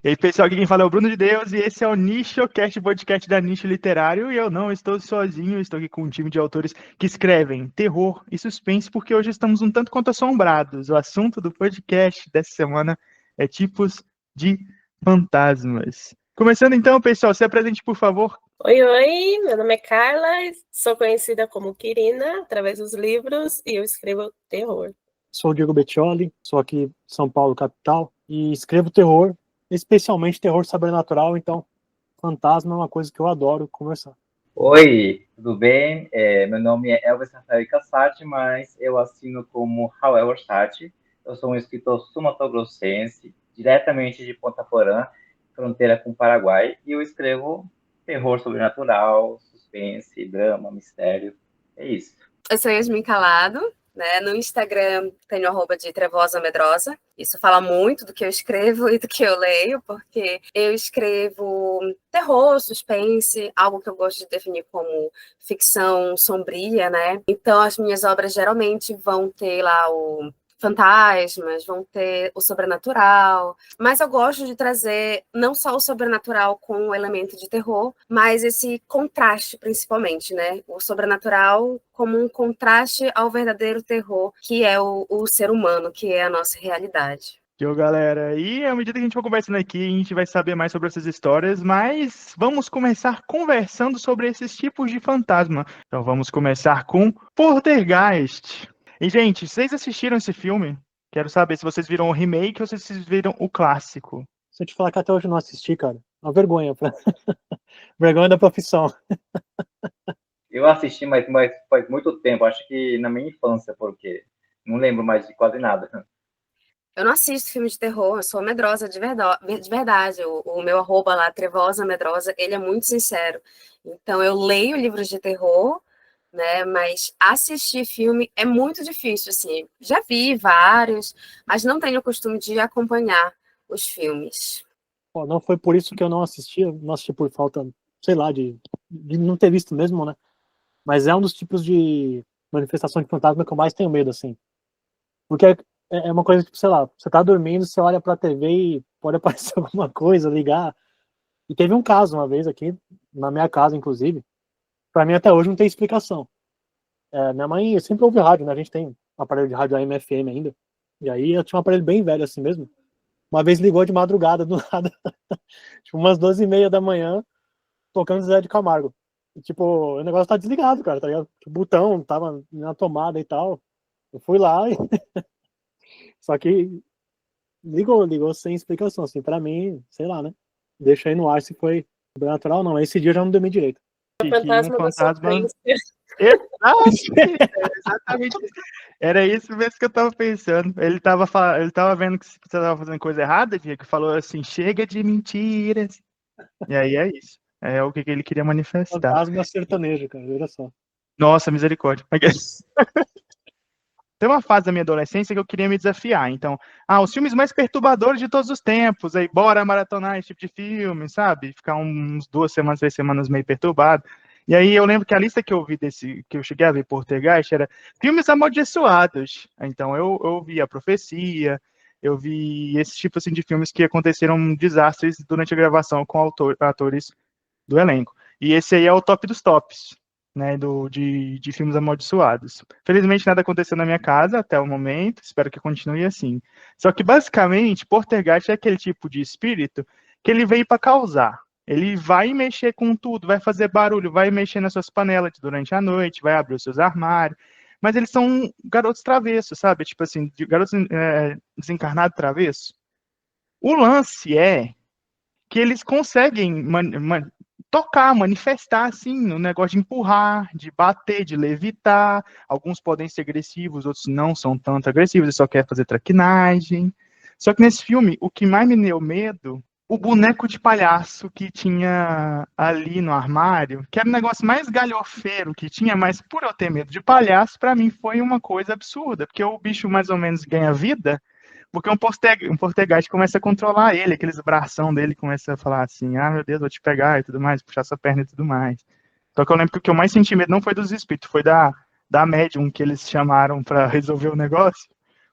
E aí, pessoal, aqui quem fala é o Bruno de Deus e esse é o NichoCast, podcast da Nicho Literário. E eu não estou sozinho, estou aqui com um time de autores que escrevem terror e suspense, porque hoje estamos um tanto quanto assombrados. O assunto do podcast dessa semana é tipos de fantasmas. Começando então, pessoal, se apresente, por favor. Oi, meu nome é Carla, sou conhecida como Quirina através dos livros e eu escrevo terror. Sou o Diego Bettioli, sou aqui de São Paulo, capital, e escrevo terror, especialmente terror sobrenatural, então fantasma é uma coisa que eu adoro conversar. Oi, tudo bem? Meu nome é Elvis Rafael Cassati, mas eu assino como Raul Orsatti. Eu sou um escritor sul-mato-grossense, diretamente de Ponta Porã, fronteira com o Paraguai, e eu escrevo terror sobrenatural, suspense, drama, mistério. É isso. Eu sou Yasmin Calado, né? No Instagram tenho @de Trevosa Medrosa. Isso fala muito do que eu escrevo e do que eu leio, porque eu escrevo terror, suspense, algo que eu gosto de definir como ficção sombria, né? Então as minhas obras geralmente vão ter lá o fantasmas, vão ter o sobrenatural, mas eu gosto de trazer não só o sobrenatural com o elemento de terror, mas esse contraste principalmente, né? O sobrenatural como um contraste ao verdadeiro terror, que é o ser humano, que é a nossa realidade. Tchau, galera. E à medida que a gente vai conversando aqui, a gente vai saber mais sobre essas histórias, mas vamos começar conversando sobre esses tipos de fantasma. Então vamos começar com Poltergeist. E, gente, vocês assistiram esse filme? Quero saber se vocês viram o remake ou se vocês viram o clássico. Se eu te falar que até hoje eu não assisti, cara, uma vergonha. Vergonha da profissão. Eu assisti, mas faz muito tempo, acho que na minha infância, porque não lembro mais de quase nada. Eu não assisto filme de terror, eu sou medrosa de verdade. O meu @ lá, Trevosa Medrosa, ele é muito sincero. Então, eu leio livros de terror, né? Mas assistir filme é muito difícil, assim. Já vi vários, mas não tenho o costume de acompanhar os filmes. Pô, não foi por isso que eu não assisti por falta, sei lá, de não ter visto mesmo, né? Mas é um dos tipos de manifestação de fantasma que eu mais tenho medo, assim. Porque é uma coisa, tipo, sei lá, você tá dormindo, você olha pra TV e pode aparecer alguma coisa, ligar. E teve um caso uma vez aqui, na minha casa, inclusive. Pra mim, até hoje, não tem explicação. Minha mãe sempre ouve rádio, né? A gente tem um aparelho de rádio AM FM ainda. E aí eu tinha um aparelho bem velho assim mesmo. Uma vez ligou de madrugada, do nada. Tipo, umas 12h30 da manhã, tocando Zé de Camargo. E, tipo, o negócio tá desligado, cara, tá ligado? O botão tava na tomada e tal. Eu fui lá e... Só que ligou sem explicação, assim, pra mim, sei lá, né? Deixa aí no ar se foi sobrenatural ou não. Esse dia eu já não dormi direito. O fantasma da sofrência. Exatamente. Era isso mesmo que eu tava pensando. Ele tava vendo que você tava fazendo coisa errada, Diego, que falou assim, chega de mentiras. E aí é isso. É o que ele queria manifestar. Fantasma sertanejo, cara, veja só. Nossa, misericórdia. Tem uma fase da minha adolescência que eu queria me desafiar. Então, os filmes mais perturbadores de todos os tempos. Aí, bora maratonar esse tipo de filme, sabe? Ficar uns 2 semanas, 3 semanas meio perturbado. E aí eu lembro que a lista que eu vi que eu cheguei a ver Poltergeist era filmes amaldiçoados. Então eu vi A Profecia, eu vi esse tipo assim, de filmes que aconteceram desastres durante a gravação com atores do elenco. E esse aí é o top dos tops, né, de filmes amaldiçoados. Felizmente nada aconteceu na minha casa até o momento, espero que continue assim. Só que basicamente Poltergeist é aquele tipo de espírito que ele veio para causar. Ele vai mexer com tudo, vai fazer barulho, vai mexer nas suas panelas durante a noite, vai abrir os seus armários. Mas eles são garotos travessos, sabe? Tipo assim, garotos desencarnados travessos. O lance é que eles conseguem tocar, manifestar, assim, no negócio de empurrar, de bater, de levitar. Alguns podem ser agressivos, outros não são tanto agressivos, eles só querem fazer traquinagem. Só que nesse filme, o que mais me deu medo, o boneco de palhaço que tinha ali no armário, que era o negócio mais galhofeiro que tinha, mas por eu ter medo de palhaço, para mim foi uma coisa absurda, porque o bicho mais ou menos ganha vida, porque um poltergeist começa a controlar ele, aqueles bração dele começa a falar assim, meu Deus, vou te pegar e tudo mais, puxar sua perna e tudo mais. Só que eu lembro que o que eu mais senti medo não foi dos espíritos, foi da médium que eles chamaram para resolver o negócio,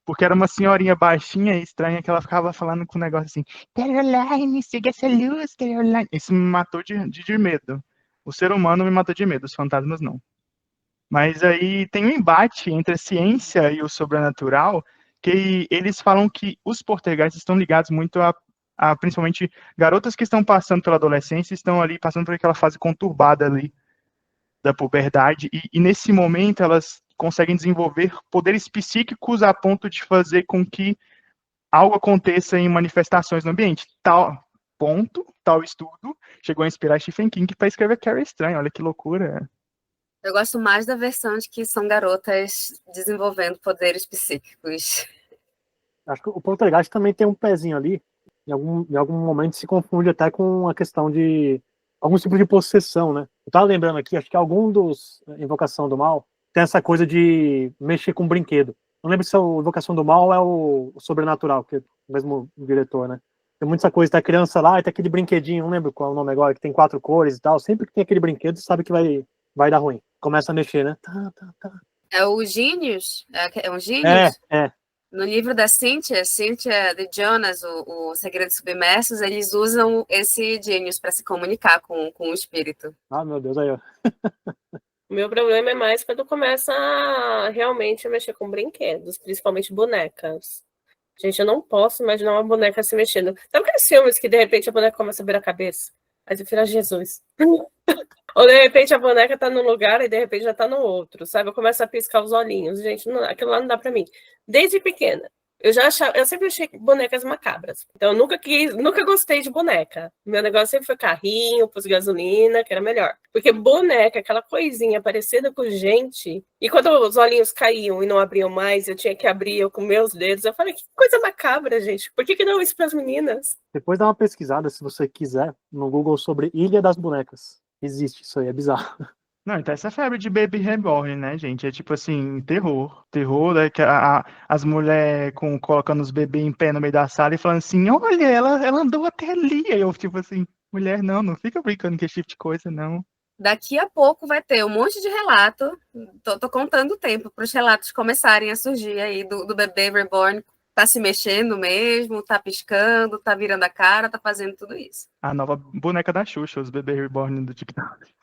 porque era uma senhorinha baixinha e estranha que ela ficava falando com um negócio assim, Caroline, siga essa luz, Caroline. Isso me matou de medo. O ser humano me matou de medo, os fantasmas não. Mas aí tem um embate entre a ciência e o sobrenatural, que eles falam que os poltergeists estão ligados muito a principalmente garotas que estão passando pela adolescência, estão ali passando por aquela fase conturbada ali da puberdade, e nesse momento elas conseguem desenvolver poderes psíquicos a ponto de fazer com que algo aconteça em manifestações no ambiente. Tal estudo chegou a inspirar Stephen King para escrever Carrie Estranha. Olha que loucura. Eu gosto mais da versão de que são garotas desenvolvendo poderes psíquicos. Acho que o Poltergeist também tem um pezinho ali. Em algum momento se confunde até com a questão de algum tipo de possessão, né? Eu tava lembrando aqui, acho que algum dos Invocação do Mal tem essa coisa de mexer com brinquedo. Não lembro se a Invocação do Mal é o Sobrenatural, que é o mesmo diretor, né? Tem muita coisa, tá criança lá e tem aquele brinquedinho, não lembro qual é o nome agora, que tem 4 cores e tal. Sempre que tem aquele brinquedo, sabe que vai dar ruim. Começa a mexer, né? É o Genius? É um Genius? É. No livro da Cynthia de Jonas, o Segredos Submersos, eles usam esse Genius para se comunicar com o espírito. Ah, meu Deus, aí, ó. O meu problema é mais quando começa realmente a mexer com brinquedos, principalmente bonecas. Gente, eu não posso imaginar uma boneca se mexendo. Sabe aqueles filmes que de repente a boneca começa a virar a cabeça? Aí você fala, Jesus. Ou de repente a boneca tá num lugar e de repente já tá no outro, sabe? Eu começo a piscar os olhinhos. Gente, não, aquilo lá não dá pra mim. Desde pequena. Eu sempre achei bonecas macabras. Então, eu nunca gostei de boneca. Meu negócio sempre foi carrinho, pus gasolina, que era melhor. Porque boneca, aquela coisinha parecida com gente. E quando os olhinhos caíam e não abriam mais, eu tinha que abrir eu com meus dedos. Eu falei, que coisa macabra, gente. Por que não isso pras meninas? Depois dá uma pesquisada, se você quiser, no Google sobre Ilha das Bonecas. Existe isso aí, é bizarro. Não, então essa febre de Baby Reborn, né, gente? É tipo assim, terror. Terror, né? Que as mulheres colocando os bebês em pé no meio da sala e falando assim, olha, ela andou até ali. Aí eu, tipo assim, mulher, não fica brincando com esse tipo de coisa, não. Daqui a pouco vai ter um monte de relato. Tô contando o tempo para os relatos começarem a surgir aí do bebê reborn. Tá se mexendo mesmo, tá piscando, tá virando a cara, tá fazendo tudo isso. A nova boneca da Xuxa, os bebês reborn do TikTok.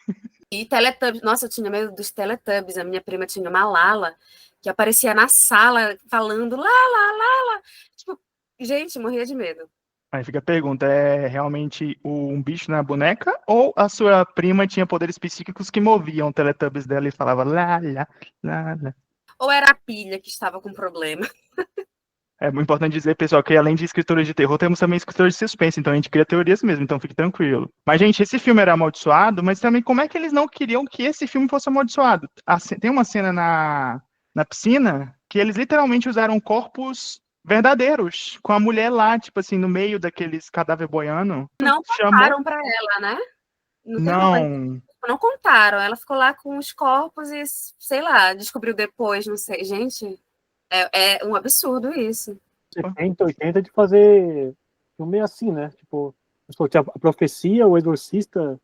E Teletubbies, nossa, eu tinha medo dos Teletubbies. A minha prima tinha uma Lala que aparecia na sala falando Lala. Tipo, gente, morria de medo. Aí fica a pergunta, é realmente um bicho na boneca ou a sua prima tinha poderes psíquicos que moviam o Teletubbies dela e falava lá. Ou era a pilha que estava com problema. É muito importante dizer, pessoal, que além de escritores de terror, temos também escritores de suspense, então a gente cria teorias mesmo, então fique tranquilo. Mas, gente, esse filme era amaldiçoado, mas também como é que eles não queriam que esse filme fosse amaldiçoado? Tem uma cena na piscina que eles literalmente usaram corpos verdadeiros, com a mulher lá, tipo assim, no meio daqueles cadáver boiano. Não contaram pra ela, né? Não contaram. Ela ficou lá com os corpos e, sei lá, descobriu depois, não sei. Gente, é um absurdo isso. 70, 80 de fazer filme assim, né? Tipo, a profecia, o exorcista,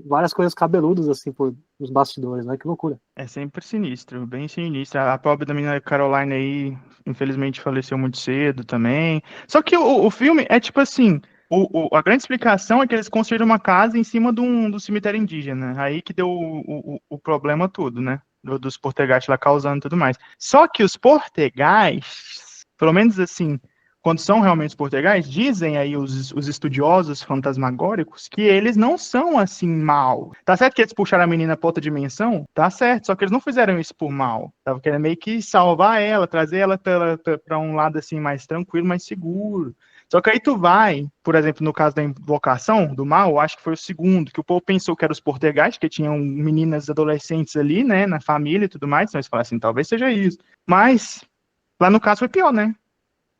várias coisas cabeludas, assim, nos bastidores, né? Que loucura. É sempre sinistro, bem sinistro. A pobre da menina Caroline aí, infelizmente, faleceu muito cedo também. Só que o filme é tipo assim, a grande explicação é que eles construíram uma casa em cima do cemitério indígena. Aí que deu o problema todo, né? Dos poltergeists lá causando e tudo mais. Só que os poltergeists, pelo menos assim, quando são realmente os poltergeists, dizem aí os estudiosos fantasmagóricos que eles não são assim mal. Tá certo que eles puxaram a menina pra outra dimensão? Tá certo, só que eles não fizeram isso por mal. Tava querendo meio que salvar ela, trazer ela pra um lado assim mais tranquilo, mais seguro. Só que aí tu vai, por exemplo, no caso da Invocação do Mal, acho que foi o segundo, que o povo pensou que eram os poltergeists, que tinham meninas adolescentes ali, né, na família e tudo mais, então eles falaram assim, talvez seja isso. Mas, lá no caso foi pior, né?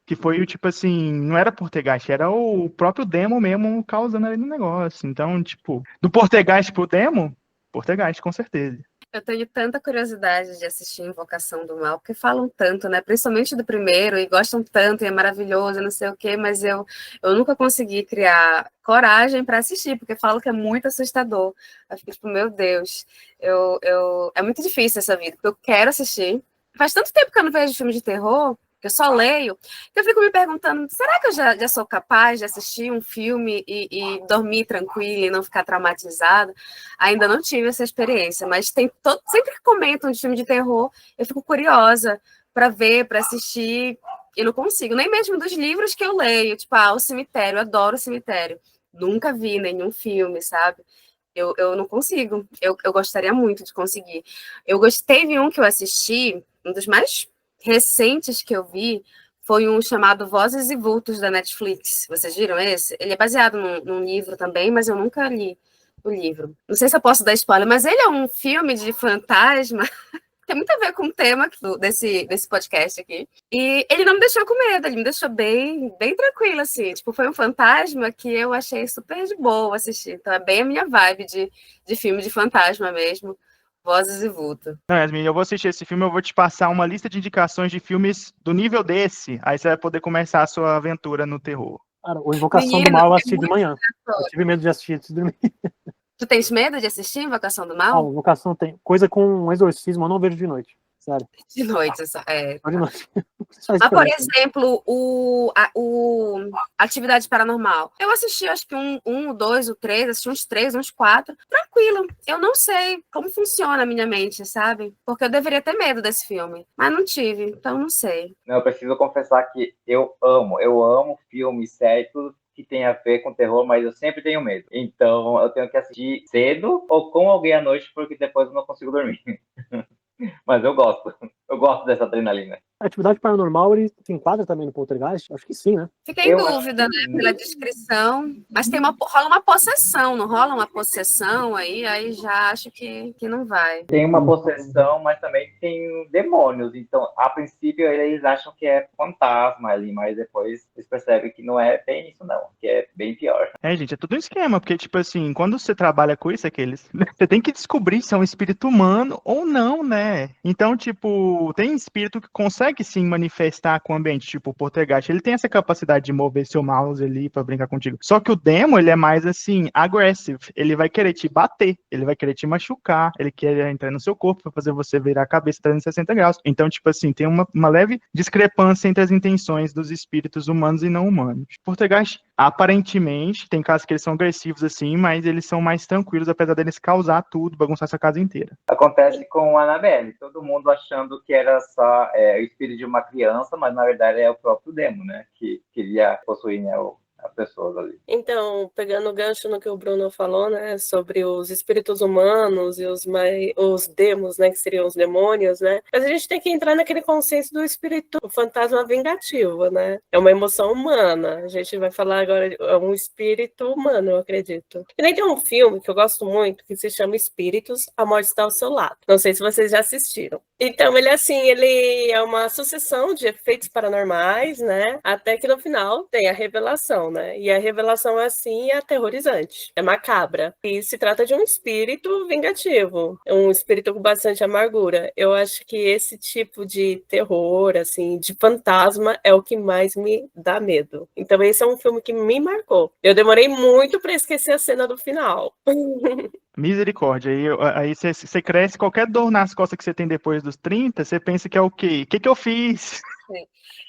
Que foi, tipo assim, não era poltergeist, era o próprio demo mesmo causando ali no negócio. Então, tipo, do poltergeist pro demo, poltergeist, com certeza. Eu tenho tanta curiosidade de assistir Invocação do Mal, porque falam tanto, né? Principalmente do primeiro, e gostam tanto, e é maravilhoso, não sei o quê, mas eu nunca consegui criar coragem para assistir, porque falam que é muito assustador. Eu fico tipo, meu Deus, é muito difícil essa vida, porque eu quero assistir. Faz tanto tempo que eu não vejo filme de terror, que eu só leio, eu fico me perguntando, será que eu já sou capaz de assistir um filme e dormir tranquila e não ficar traumatizada? Ainda não tive essa experiência, mas sempre que comentam de filme de terror, eu fico curiosa para ver, para assistir, e não consigo, nem mesmo dos livros que eu leio, tipo, O Cemitério, eu adoro o Cemitério. Nunca vi nenhum filme, sabe? Eu não consigo. Eu gostaria muito de conseguir. Teve um que eu assisti, um dos mais recentes que eu vi, foi um chamado Vozes e Vultos, da Netflix. Vocês viram esse? Ele é baseado num livro também, mas eu nunca li o livro. Não sei se eu posso dar spoiler, mas ele é um filme de fantasma. Tem muito a ver com o tema desse podcast aqui. E ele não me deixou com medo, ele me deixou bem, bem tranquila, assim. Tipo, foi um fantasma que eu achei super de boa assistir. Então é bem a minha vibe de filme de fantasma mesmo. Vozes e Vulto. Não, Yasmin, eu vou assistir esse filme, eu vou te passar uma lista de indicações de filmes do nível desse, aí você vai poder começar a sua aventura no terror. Cara, o Invocação do Mal eu assisti de manhã. Eu tive medo de assistir antes de dormir. Tu tens medo de assistir Invocação do Mal? Não, Invocação tem. Coisa com um exorcismo, eu não vejo de noite. Sério. De noite, Só de noite. Mas, por exemplo, Atividade Paranormal. Eu assisti, acho que o 2, o 3, assisti uns 3, uns 4. Tranquilo. Eu não sei como funciona a minha mente, sabe? Porque eu deveria ter medo desse filme. Mas não tive, então não sei. Não, eu preciso confessar que eu amo filme, série, tudo que tem a ver com terror, mas eu sempre tenho medo. Então, eu tenho que assistir cedo ou com alguém à noite, porque depois eu não consigo dormir. Mas eu gosto dessa adrenalina. A Atividade Paranormal, ele se enquadra também no Poltergeist? Acho que sim, né? Fiquei em dúvida, né, pela descrição. Mas rola uma possessão, não rola uma possessão aí já acho que não vai. Tem uma possessão, mas também tem demônios. Então, a princípio, eles acham que é fantasma ali, mas depois eles percebem que não é bem isso, não. Que é bem pior. Gente, é tudo um esquema, porque, tipo assim, quando você trabalha com isso, você tem que descobrir se é um espírito humano ou não, né? Então, tipo, tem espírito que consegue sim manifestar com o ambiente, tipo o Poltergeist, ele tem essa capacidade de mover seu mouse ali pra brincar contigo. Só que o demo, ele é mais assim, aggressive, ele vai querer te bater, ele vai querer te machucar, ele quer entrar no seu corpo pra fazer você virar a cabeça 360 graus. Então, tipo assim, tem uma leve discrepância entre as intenções dos espíritos humanos e não humanos. Poltergeist, aparentemente, tem casos que eles são agressivos assim, mas eles são mais tranquilos, apesar deles causar tudo, bagunçar essa casa inteira. Acontece com a Annabelle, todo mundo achando que era só o espírito de uma criança, mas na verdade é o próprio demo, né? Que queria possuir, né, as pessoas ali. Então, pegando o gancho no que o Bruno falou, né, sobre os espíritos humanos e os demos, né, que seriam os demônios, né, mas a gente tem que entrar naquele conceito do espírito, o fantasma vingativo, né, é uma emoção humana, a gente vai falar agora, é um espírito humano, eu acredito. E nem tem um filme que eu gosto muito, que se chama Espíritos, a Morte Está ao Seu Lado, não sei se vocês já assistiram. Então, ele é uma sucessão de efeitos paranormais, né, até que no final tem a revelação, né? E a revelação assim é aterrorizante, é macabra. E se trata de um espírito vingativo, um espírito com bastante amargura. Eu acho que esse tipo de terror, assim, de fantasma é o que mais me dá medo. Então esse é um filme que me marcou. Eu demorei muito para esquecer a cena do final. Misericórdia, aí você cresce, qualquer dor nas costas que você tem depois dos 30, você pensa que é o quê? O que eu fiz?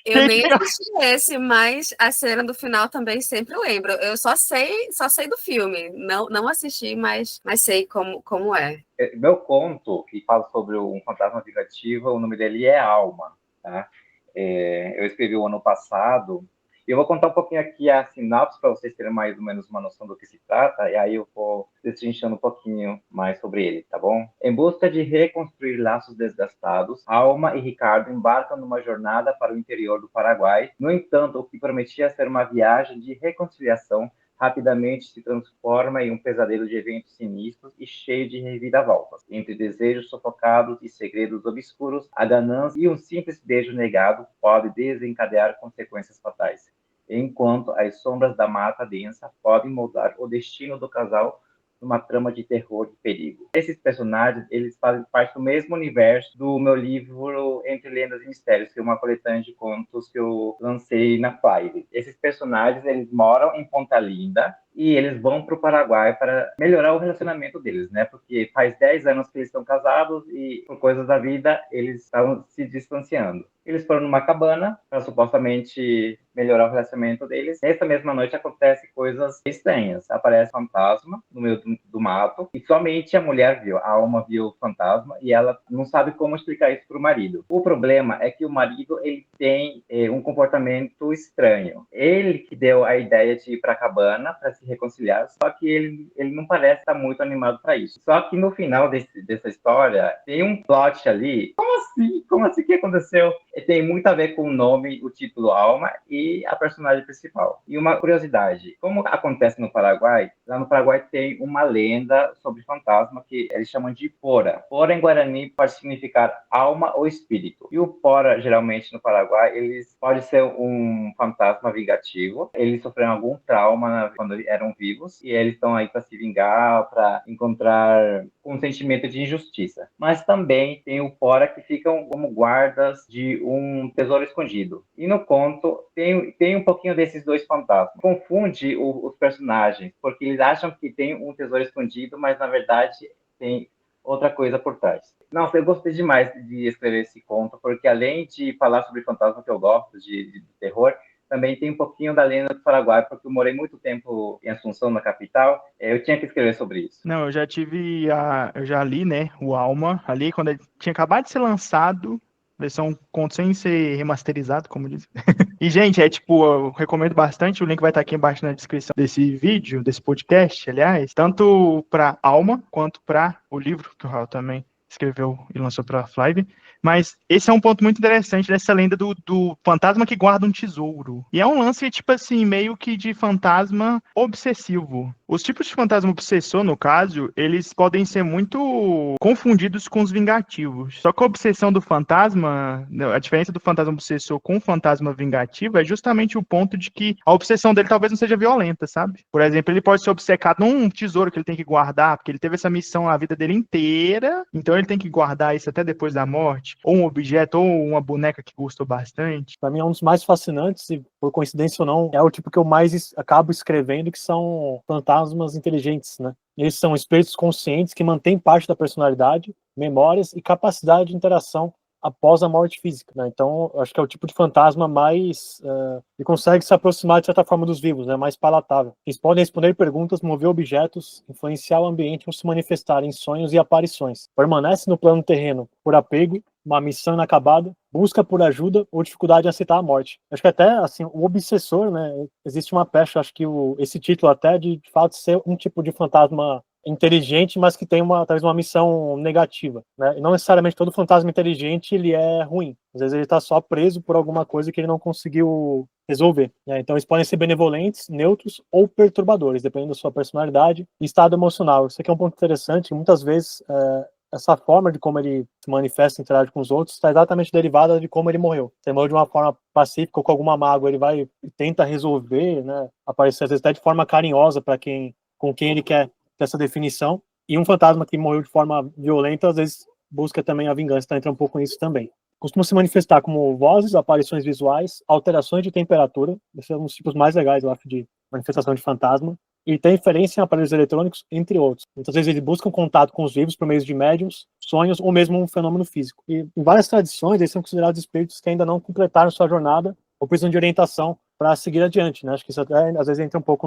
Eu nem assisti esse, mas a cena do final também sempre lembro. Eu só sei do filme, não assisti, mas sei como é. Meu conto, que fala sobre um fantasma vingativo, o nome dele é Alma, tá? Eu escrevi o ano passado. E eu vou contar um pouquinho aqui a sinopse para vocês terem mais ou menos uma noção do que se trata, e aí eu vou destrinchando um pouquinho mais sobre ele, tá bom? Em busca de reconstruir laços desgastados, Alma e Ricardo embarcam numa jornada para o interior do Paraguai. No entanto, o que prometia ser uma viagem de reconciliação rapidamente se transforma em um pesadelo de eventos sinistros e cheio de reviravoltas. Entre desejos sufocados e segredos obscuros, a ganância e um simples beijo negado pode desencadear consequências fatais, enquanto as sombras da mata densa podem moldar o destino do casal numa trama de terror e perigo. Esses personagens, eles fazem parte do mesmo universo do meu livro Entre Lendas e Mistérios, que é uma coletânea de contos que eu lancei na Fire. Esses personagens, eles moram em Ponta Linda e eles vão para o Paraguai para melhorar o relacionamento deles, né? Porque faz 10 anos que eles estão casados e, por coisas da vida, eles estavam se distanciando. Eles foram numa cabana para supostamente melhorar o relacionamento deles. Nessa mesma noite acontecem coisas estranhas. Aparece um fantasma no meio do mato e somente a mulher viu. A Alma viu o fantasma e ela não sabe como explicar isso para o marido. O problema é que o marido ele tem um comportamento estranho. Ele que deu a ideia de ir para a cabana para se reconciliar, só que ele não parece estar muito animado para isso. Só que no final dessa história tem um plot ali. Como assim? Como assim que aconteceu? Tem muito a ver com o nome, o título Alma e a personagem principal. E uma curiosidade, como acontece no Paraguai, lá no Paraguai tem uma lenda sobre fantasma que eles chamam de Pora. Pora em Guarani pode significar alma ou espírito. E o Pora, geralmente no Paraguai, eles pode ser um fantasma vingativo. Eles sofreram algum trauma quando eram vivos e eles estão aí para se vingar, para encontrar um sentimento de injustiça. Mas também tem o Pora que ficam como guardas de um tesouro escondido. E no conto tem um pouquinho desses dois fantasmas. Confunde os personagens, porque eles acham que tem um tesouro escondido, mas na verdade tem outra coisa por trás. Nossa, eu gostei demais de escrever esse conto, porque além de falar sobre fantasma que eu gosto, de terror, também tem um pouquinho da lenda do Paraguai, porque eu morei muito tempo em Assunção, na capital, eu tinha que escrever sobre isso. Não, eu já li, né, o Alma, ali quando ele tinha acabado de ser lançado, versão conto sem ser remasterizado, como diz. E, gente, eu recomendo bastante, o link vai estar aqui embaixo na descrição desse vídeo, desse podcast, aliás, tanto para Alma, quanto para o livro que o Raul também escreveu e lançou para a Flive. Mas esse é um ponto muito interessante dessa lenda do fantasma que guarda um tesouro. E é um lance, tipo assim, meio que de fantasma obsessivo. Os tipos de fantasma obsessor, no caso, eles podem ser muito confundidos com os vingativos. Só que a obsessão do fantasma, a diferença do fantasma obsessor com o fantasma vingativo é justamente o ponto de que a obsessão dele talvez não seja violenta, sabe? Por exemplo, ele pode ser obcecado num tesouro que ele tem que guardar, porque ele teve essa missão a vida dele inteira, então ele tem que guardar isso até depois da morte. Ou um objeto, ou uma boneca que gostou bastante. Para mim é um dos mais fascinantes, e por coincidência ou não, é o tipo que eu mais acabo escrevendo, que são fantasmas inteligentes, né? Eles são espíritos conscientes que mantêm parte da personalidade, memórias e capacidade de interação após a morte física, né? Então, acho que é o tipo de fantasma mais que consegue se aproximar de certa forma dos vivos, né? Mais palatável. Eles podem responder perguntas, mover objetos, influenciar o ambiente ou se manifestar em sonhos e aparições. Permanece no plano terreno por apego, uma missão inacabada, busca por ajuda ou dificuldade em aceitar a morte. Acho que até, assim, o obsessor, né? Existe uma pecha, acho que esse título até de fato ser um tipo de fantasma inteligente, mas que tem talvez uma missão negativa, né? E não necessariamente todo fantasma inteligente ele é ruim. Às vezes ele está só preso por alguma coisa que ele não conseguiu resolver, né? Então eles podem ser benevolentes, neutros ou perturbadores, dependendo da sua personalidade e estado emocional. Isso aqui é um ponto interessante. Muitas vezes essa forma de como ele se manifesta e interage com os outros está exatamente derivada de como ele morreu. Se ele morreu de uma forma pacífica ou com alguma mágoa, ele vai e tenta resolver, né? Aparecer às vezes até de forma carinhosa com quem ele quer essa definição. E um fantasma que morreu de forma violenta, às vezes busca também a vingança, então entra um pouco nisso também. Costuma se manifestar como vozes, aparições visuais, alterações de temperatura, esses são os tipos mais legais, eu acho, de manifestação de fantasma, e tem interferência em aparelhos eletrônicos, entre outros. Muitas vezes eles buscam contato com os vivos por meio de médiums, sonhos ou mesmo um fenômeno físico. E em várias tradições, eles são considerados espíritos que ainda não completaram sua jornada ou precisam de orientação para seguir adiante, né? Acho que isso até, às vezes, entra um pouco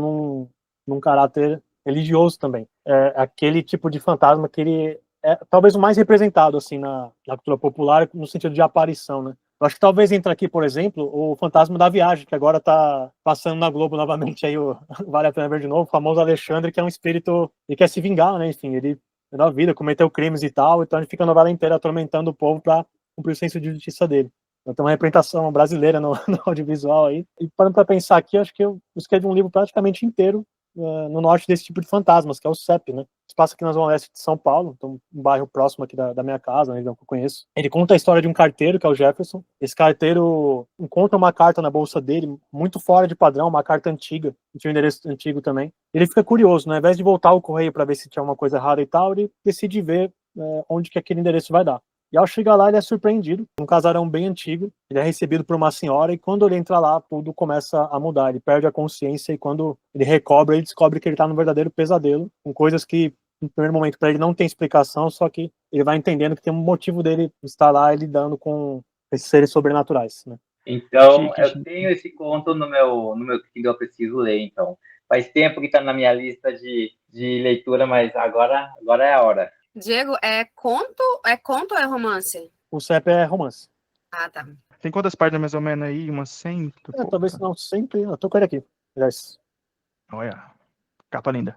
num caráter religioso também. É aquele tipo de fantasma que ele é talvez o mais representado assim na cultura popular no sentido de aparição, né? Eu acho que talvez entre aqui, por exemplo, o Fantasma da Viagem, que agora está passando na Globo novamente, aí vale a pena ver de novo, o famoso Alexandre, que é um espírito e quer se vingar, né? Enfim, ele na vida cometeu crimes e tal, então ele fica a novela inteira atormentando o povo para cumprir o senso de justiça dele. Então, uma representação brasileira no audiovisual aí. E parando para pensar aqui, acho que eu escrevi um livro praticamente inteiro no norte desse tipo de fantasmas, que é o CEP, né? Se passa aqui na Zona Leste de São Paulo, então um bairro próximo aqui da minha casa, uma região que eu conheço. Ele conta a história de um carteiro, que é o Jefferson. Esse carteiro encontra uma carta na bolsa dele, muito fora de padrão, uma carta antiga, que tinha um endereço antigo também. Ele fica curioso, né? Ao invés de voltar ao correio para ver se tinha uma coisa errada e tal, ele decide ver onde que aquele endereço vai dar. E ao chegar lá, ele é surpreendido. Um casarão bem antigo. Ele é recebido por uma senhora e quando ele entra lá, tudo começa a mudar. Ele perde a consciência e quando ele recobra, ele descobre que ele está num verdadeiro pesadelo, com coisas que, no primeiro momento, para ele não tem explicação, só que ele vai entendendo que tem um motivo dele estar lá lidando com esses seres sobrenaturais, né? Então, Chique, eu chique. tenho esse conto no meu Kindle, eu preciso ler, então. Faz tempo que está na minha lista de leitura, mas agora é a hora. Diego, é conto ou é romance? O CEP é romance. Ah, tá. Tem quantas páginas mais ou menos aí? Umas 100? Talvez não sempre. Eu tô com ele aqui. Aliás, Olha, capa linda.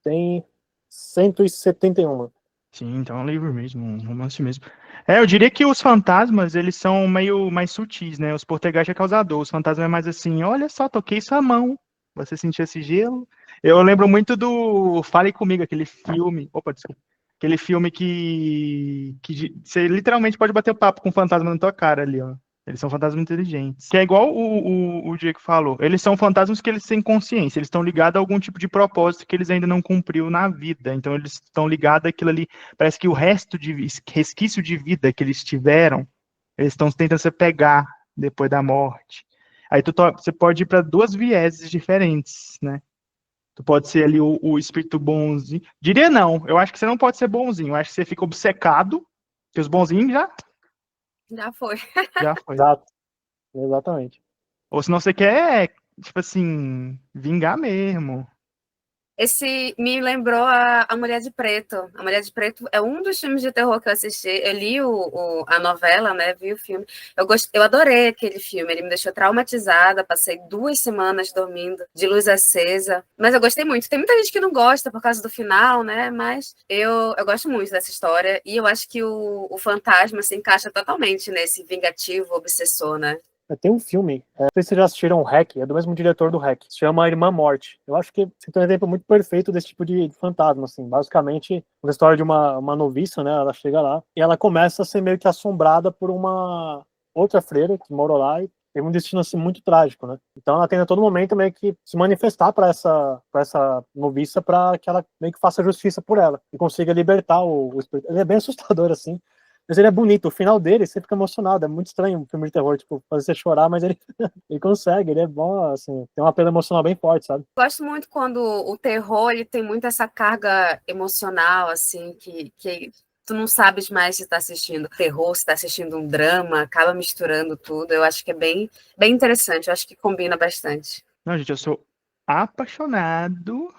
tem 171. Sim, então é um livro mesmo, um romance mesmo. Eu diria que os fantasmas, eles são meio mais sutis, né? Os poltergeist é causador, os fantasmas é mais assim, olha só, toquei sua mão, você sentiu esse gelo? Eu lembro muito do Fale Comigo, aquele filme, opa, desculpa, aquele filme que você literalmente pode bater papo com o fantasma na tua cara ali, ó. Eles são fantasmas inteligentes. Que é igual o Diego falou. Eles são fantasmas que eles têm consciência. Eles estão ligados a algum tipo de propósito que eles ainda não cumpriu na vida. Então, eles estão ligados àquilo ali. Parece que o resquício de vida que eles tiveram, eles estão tentando se pegar depois da morte. Aí você pode ir para duas vieses diferentes, né? Tu pode ser ali o espírito bonzinho. Diria não. Eu acho que você não pode ser bonzinho. Eu acho que você fica obcecado. Que os bonzinhos Já foi. já foi. Exato. Exatamente. Ou senão você quer, tipo assim, vingar mesmo. Esse me lembrou a Mulher de Preto. A Mulher de Preto é um dos filmes de terror que eu assisti. Eu li a novela, né? Vi o filme. Eu adorei aquele filme. Ele me deixou traumatizada. Passei 2 semanas dormindo de luz acesa. Mas eu gostei muito. Tem muita gente que não gosta por causa do final, né? Mas eu gosto muito dessa história. E eu acho que o fantasma se encaixa totalmente nesse vingativo obsessor, né? Tem um filme, não sei se vocês já assistiram o REC, é do mesmo diretor do REC, se chama Irmã Morte. Eu acho que você tem um exemplo muito perfeito desse tipo de fantasma, assim. Basicamente, a história de uma noviça, né? Ela chega lá e ela começa a ser meio que assombrada por uma outra freira que morou lá e teve um destino, assim, muito trágico, né? Então ela tem a todo momento meio que se manifestar para essa noviça para que ela meio que faça justiça por ela e consiga libertar o espírito. Ele é bem assustador, assim. Mas ele é bonito, o final dele você fica emocionado, é muito estranho um filme de terror, tipo, fazer você chorar, mas ele, ele consegue, ele é bom, assim, tem um apelo emocional bem forte, sabe? Gosto muito quando o terror ele tem muito essa carga emocional, assim, que tu não sabes mais se está assistindo terror, se está assistindo um drama, acaba misturando tudo. Eu acho que é bem, bem interessante, eu acho que combina bastante. Não, gente, eu sou apaixonado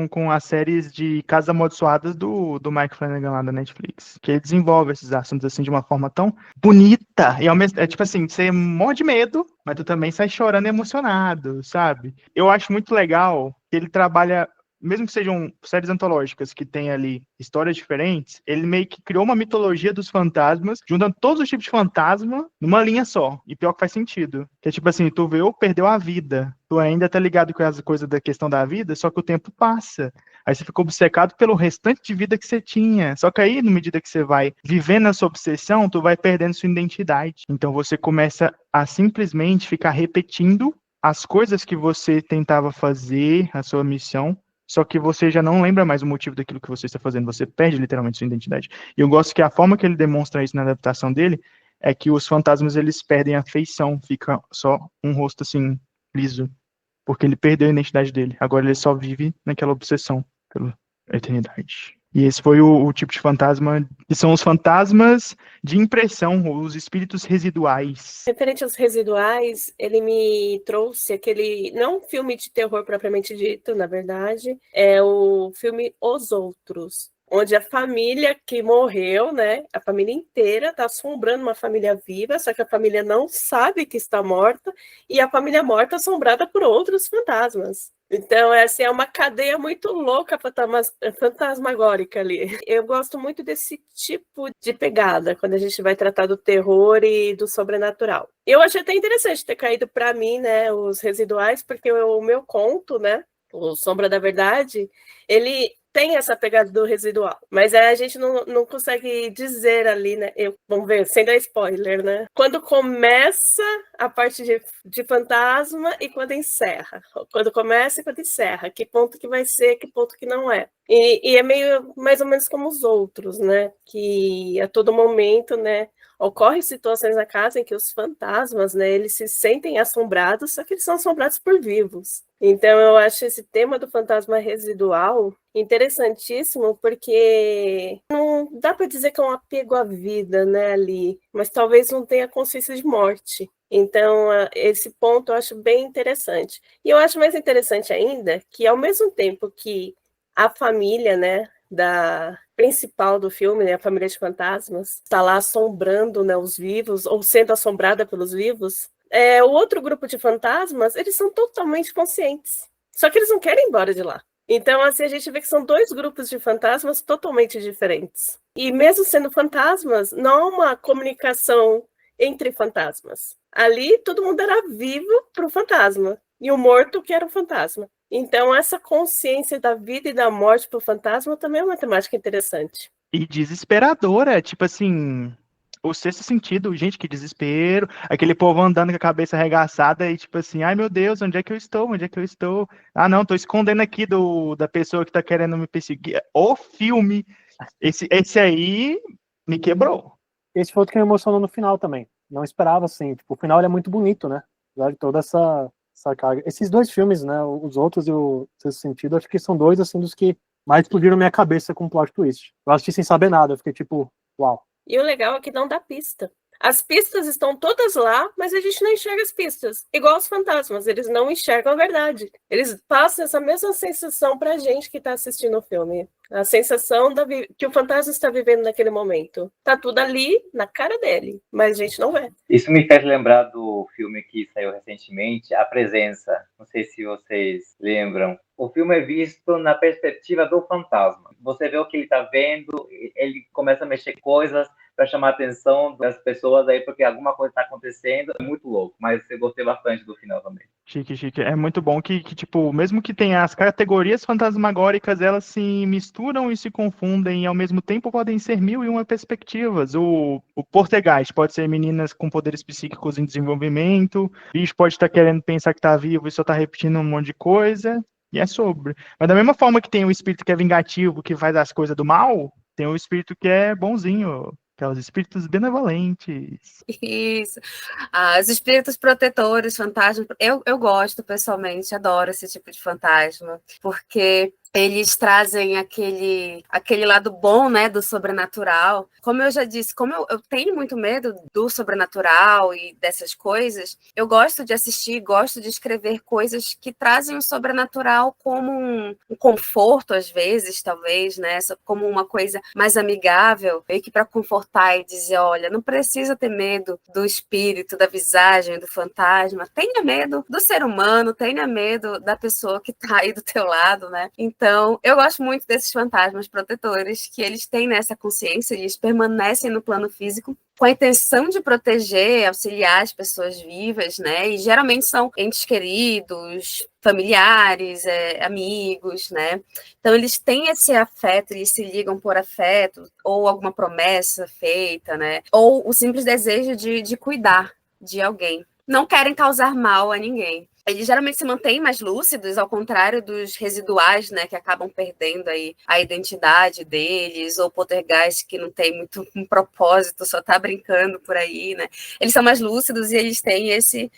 com as séries de Casas Amaldiçoadas do Mike Flanagan lá da Netflix. Que ele desenvolve esses assuntos assim de uma forma tão bonita. E ao mesmo tipo assim, você morre de medo, mas tu também sai chorando emocionado, sabe? Eu acho muito legal que ele trabalha. Mesmo que sejam séries antológicas que tem ali histórias diferentes, ele meio que criou uma mitologia dos fantasmas, juntando todos os tipos de fantasma numa linha só. E pior que faz sentido. Que é tipo assim, tu vê ou perdeu a vida. Tu ainda tá ligado com as coisas da questão da vida, só que o tempo passa. Aí você fica obcecado pelo restante de vida que você tinha. Só que aí, na medida que você vai vivendo essa obsessão, tu vai perdendo sua identidade. Então você começa a simplesmente ficar repetindo as coisas que você tentava fazer, a sua missão, só que você já não lembra mais o motivo daquilo que você está fazendo, você perde literalmente sua identidade. E eu gosto que a forma que ele demonstra isso na adaptação dele é que os fantasmas, eles perdem a feição, fica só um rosto assim, liso, porque ele perdeu a identidade dele. Agora ele só vive naquela obsessão pela eternidade. E esse foi o tipo de fantasma, que são os fantasmas de impressão, os espíritos residuais. Referente aos residuais, ele me trouxe aquele, não um filme de terror propriamente dito, na verdade, é o filme Os Outros, onde a família que morreu, né, a família inteira está assombrando uma família viva, só que a família não sabe que está morta, e a família morta assombrada por outros fantasmas. Então, essa é uma cadeia muito louca fantasmagórica ali. Eu gosto muito desse tipo de pegada, quando a gente vai tratar do terror e do sobrenatural. Eu achei até interessante ter caído para mim, né, os residuais, porque o meu conto, né, o Sombra da Verdade, ele tem essa pegada do residual, mas a gente não consegue dizer ali, né? Vamos ver, sem dar spoiler, né? Quando começa a parte de fantasma e quando encerra. Quando começa e quando encerra. Que ponto que vai ser, que ponto que não é. E é meio mais ou menos como os outros, né? Que a todo momento, né? ocorrem situações na casa em que os fantasmas, né, eles se sentem assombrados, só que eles são assombrados por vivos. Então, eu acho esse tema do fantasma residual interessantíssimo, porque não dá para dizer que é um apego à vida, né, ali, mas talvez não tenha consciência de morte. Então, esse ponto eu acho bem interessante. E eu acho mais interessante ainda que, ao mesmo tempo que a família, né, da principal do filme, né, a família de fantasmas, está lá assombrando, né, os vivos, ou sendo assombrada pelos vivos, o outro grupo de fantasmas, eles são totalmente conscientes. Só que eles não querem ir embora de lá. Então, assim, a gente vê que são dois grupos de fantasmas totalmente diferentes. E mesmo sendo fantasmas, não há uma comunicação entre fantasmas. Ali, todo mundo era vivo para o fantasma. E o morto que era o fantasma. Então, essa consciência da vida e da morte para o fantasma também é uma temática interessante. E desesperadora, tipo assim, o sexto sentido, gente, que desespero, aquele povo andando com a cabeça arregaçada e tipo assim, ai meu Deus, onde é que eu estou? Onde é que eu estou? Ah, não, tô escondendo aqui da pessoa que tá querendo me perseguir. O filme, esse aí me quebrou. Esse foi outro que me emocionou no final também. Não esperava, assim. Tipo, o final ele é muito bonito, né? Apesar de toda essa carga. Esses dois filmes, né? Os outros e o Sexto Sentido, acho que são dois, assim, dos que mais explodiram minha cabeça com plot twist. Eu assisti sem saber nada. Eu fiquei tipo, uau. E o legal é que não dá pista. As pistas estão todas lá, mas a gente não enxerga as pistas. Igual os fantasmas, eles não enxergam a verdade. Eles passam essa mesma sensação pra gente que está assistindo o filme. A sensação que o fantasma está vivendo naquele momento. Tá tudo ali, na cara dele, mas a gente não vê. Isso me fez lembrar do filme que saiu recentemente, A Presença. Não sei se vocês lembram. O filme é visto na perspectiva do fantasma. Você vê o que ele está vendo, ele começa a mexer coisas para chamar a atenção das pessoas aí, porque alguma coisa está acontecendo. É muito louco, mas eu gostei bastante do final também. Chique, chique. É muito bom que, tipo, mesmo que tenha as categorias fantasmagóricas, elas se misturam e se confundem e ao mesmo tempo podem ser mil e uma perspectivas. O Poltergeist pode ser meninas com poderes psíquicos em desenvolvimento, o bicho pode estar querendo pensar que está vivo e só está repetindo um monte de coisa, e é sobre. Mas da mesma forma que tem o espírito que é vingativo, que faz as coisas do mal, tem o espírito que é bonzinho, que é os espíritos benevolentes. Isso. Os espíritos protetores, fantasmas. Eu gosto, pessoalmente, adoro esse tipo de fantasma, porque eles trazem aquele lado bom, né, do sobrenatural. Como eu já disse, como eu tenho muito medo do sobrenatural e dessas coisas, eu gosto de assistir, gosto de escrever coisas que trazem o sobrenatural como um conforto, às vezes, talvez, né, como uma coisa mais amigável, meio que para confortar e dizer, olha, não precisa ter medo do espírito, da visagem, do fantasma, tenha medo do ser humano, tenha medo da pessoa que está aí do teu lado, né? Então, eu gosto muito desses fantasmas protetores, que eles têm nessa consciência, eles permanecem no plano físico com a intenção de proteger, auxiliar as pessoas vivas, né? E geralmente são entes queridos, familiares, amigos, né? Então, eles têm esse afeto, eles se ligam por afeto, ou alguma promessa feita, né? Ou o simples desejo de cuidar de alguém. Não querem causar mal a ninguém. Eles geralmente se mantêm mais lúcidos, ao contrário dos residuais, né, que acabam perdendo aí a identidade deles, ou poltergeist que não tem muito um propósito, só tá brincando por aí, né? Eles são mais lúcidos e eles têm esse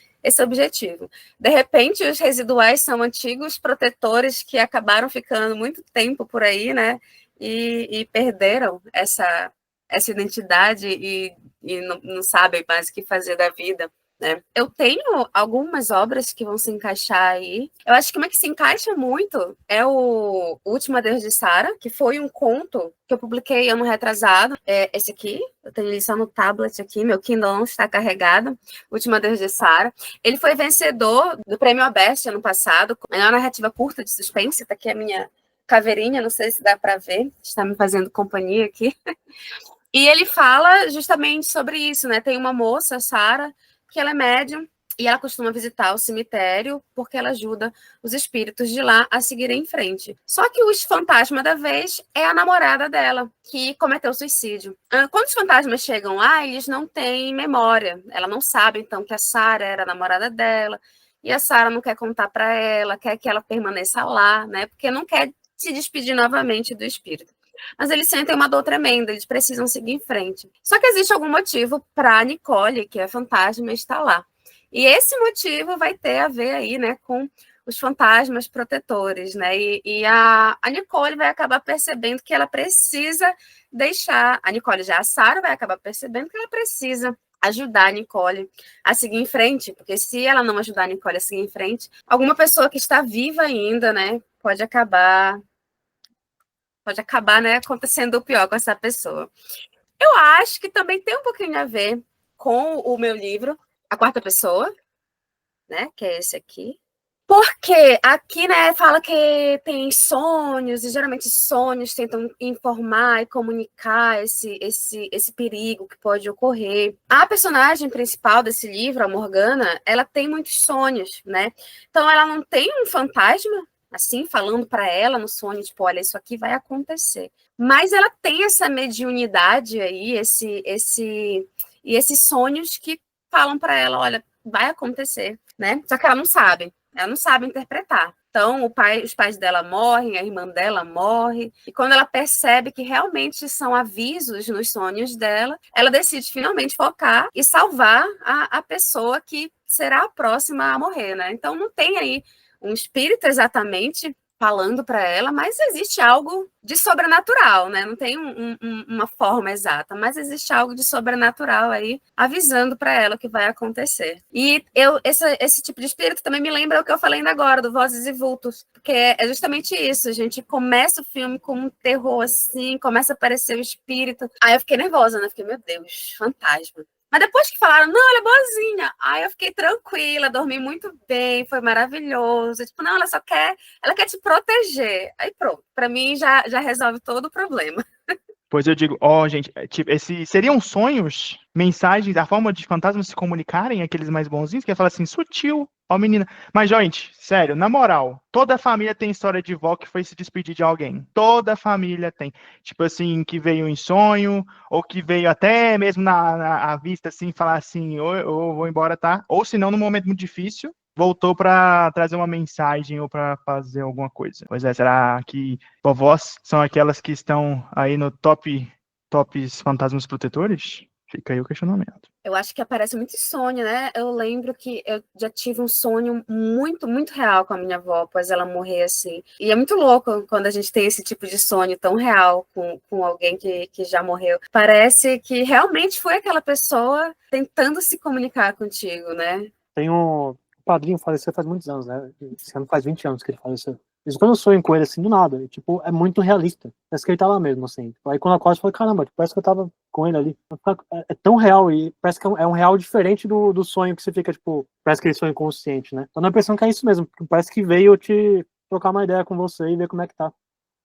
objetivo. De repente, os residuais são antigos protetores que acabaram ficando muito tempo por aí, né? E perderam essa identidade e não sabem mais o que fazer da vida. Né? Eu tenho algumas obras que vão se encaixar aí. Eu acho que uma que se encaixa muito é o Último Adeus de Sarah, que foi um conto que eu publiquei ano retrasado. Esse aqui, eu tenho ele só no tablet aqui, meu Kindle não está carregado. Último Adeus de Sarah. Ele foi vencedor do Prêmio Abest ano passado, melhor narrativa curta de suspense. Tá aqui a minha caveirinha, não sei se dá para ver, está me fazendo companhia aqui. E ele fala justamente sobre isso, né? Tem uma moça, Sarah, que ela é médium e ela costuma visitar o cemitério porque ela ajuda os espíritos de lá a seguirem em frente. Só que o fantasma da vez é a namorada dela, que cometeu suicídio. Quando os fantasmas chegam lá, eles não têm memória. Ela não sabe, então, que a Sarah era a namorada dela. E a Sarah não quer contar para ela, quer que ela permaneça lá, né? Porque não quer se despedir novamente do espírito. mas eles sentem uma dor tremenda, eles precisam seguir em frente. Só que existe algum motivo para a Nicole, que é fantasma, estar lá. E esse motivo vai ter a ver aí, né, com os fantasmas protetores, né? E a Nicole vai acabar percebendo que ela precisa deixar... A Nicole já, a Sarah vai acabar percebendo que ela precisa ajudar a Nicole a seguir em frente, porque se ela não ajudar a Nicole a seguir em frente, alguma pessoa que está viva ainda, né, pode acabar, né, acontecendo o pior com essa pessoa. Eu acho que também tem um pouquinho a ver com o meu livro, A Quarta Pessoa, né, que é esse aqui. Porque aqui, né, fala que tem sonhos, e geralmente sonhos tentam informar e comunicar esse perigo que pode ocorrer. A personagem principal desse livro, a Morgana, ela tem muitos sonhos, né? Então, ela não tem um fantasma, assim, falando para ela no sonho, tipo, olha, isso aqui vai acontecer. Mas ela tem essa mediunidade aí, e esses sonhos que falam para ela, olha, vai acontecer, né? Só que ela não sabe. Ela não sabe interpretar. Então, os pais dela morrem, a irmã dela morre. E quando ela percebe que realmente são avisos nos sonhos dela, ela decide finalmente focar e salvar a pessoa que será a próxima a morrer, né? Então, não tem aí um espírito exatamente falando para ela, mas existe algo de sobrenatural, né? Não tem uma forma exata, mas existe algo de sobrenatural aí avisando para ela o que vai acontecer. E esse tipo de espírito também me lembra o que eu falei ainda agora, do Vozes e Vultos, porque é justamente isso, a gente começa o filme com um terror assim, começa a aparecer o espírito. Aí eu fiquei nervosa, né? Fiquei, meu Deus, fantasma. Mas depois que falaram, não, ela é boazinha. Aí eu fiquei tranquila, dormi muito bem, foi maravilhoso. Tipo, não, ela quer te proteger. Aí pronto, para mim já resolve todo o problema. Pois eu digo, gente, seriam sonhos, mensagens, a forma de fantasmas se comunicarem, aqueles mais bonzinhos, que ia falar assim, sutil, menina. Mas, gente, sério, na moral, toda família tem história de vó que foi se despedir de alguém. Toda família tem. Tipo assim, que veio em sonho, ou que veio até mesmo à vista, assim, falar assim, ou vou embora, tá? Ou se não, num momento muito difícil, voltou para trazer uma mensagem ou para fazer alguma coisa. Pois é, será que vovós são aquelas que estão aí no tops fantasmas protetores? Fica aí o questionamento. Eu acho que aparece muito sonho, né? Eu lembro que eu já tive um sonho muito, muito real com a minha avó, após ela morrer, assim. E é muito louco quando a gente tem esse tipo de sonho tão real com alguém que já morreu. Parece que realmente foi aquela pessoa tentando se comunicar contigo, né? Tem um padrinho que faleceu faz muitos anos, né? Esse ano faz 20 anos que ele faleceu. Mas quando eu sonho com ele, assim, do nada, tipo, é muito realista. Parece que ele tá lá mesmo, assim. Aí quando eu acordo, eu falo, caramba, parece que eu tava com ele ali. É tão real e parece que é um real diferente do sonho que você fica, tipo, parece que ele sonho inconsciente, né? Então a impressão que é isso mesmo. Parece que veio te trocar uma ideia com você e ver como é que tá.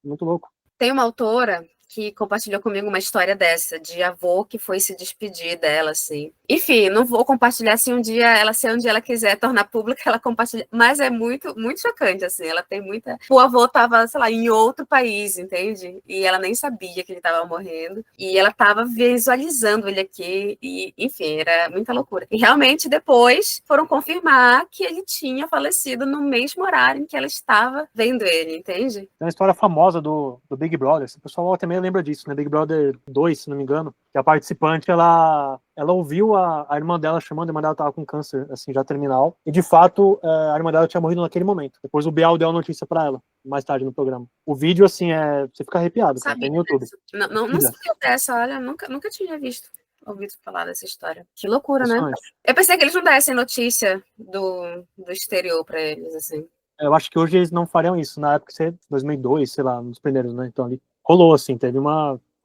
Muito louco. Tem uma autora que compartilhou comigo uma história dessa, de avô que foi se despedir dela, assim. Enfim, não vou compartilhar se um dia ela quiser tornar pública, ela compartilha, mas é muito, muito chocante, assim, ela tem muita... O avô tava, sei lá, em outro país, entende? E ela nem sabia que ele tava morrendo, e ela tava visualizando ele aqui, e, enfim, era muita loucura. E realmente, depois, foram confirmar que ele tinha falecido no mesmo horário em que ela estava vendo ele, entende? Tem uma história famosa do Big Brother, o pessoal também lembra disso, né? Big Brother 2, se não me engano, que a participante, ela ouviu a irmã dela chamando, a irmã dela tava com câncer, assim, já terminal, e de fato, a irmã dela tinha morrido naquele momento. Depois o Bial deu a notícia pra ela, mais tarde no programa. O vídeo, assim, você fica arrepiado, cara, tem no YouTube. Não sabia dessa, olha, nunca tinha ouvido falar dessa história. Que loucura, né? Eu pensei que eles não dessem notícia do exterior pra eles, assim. Eu acho que hoje eles não fariam isso, na época, 2002, sei lá, nos primeiros, né, então ali rolou, assim,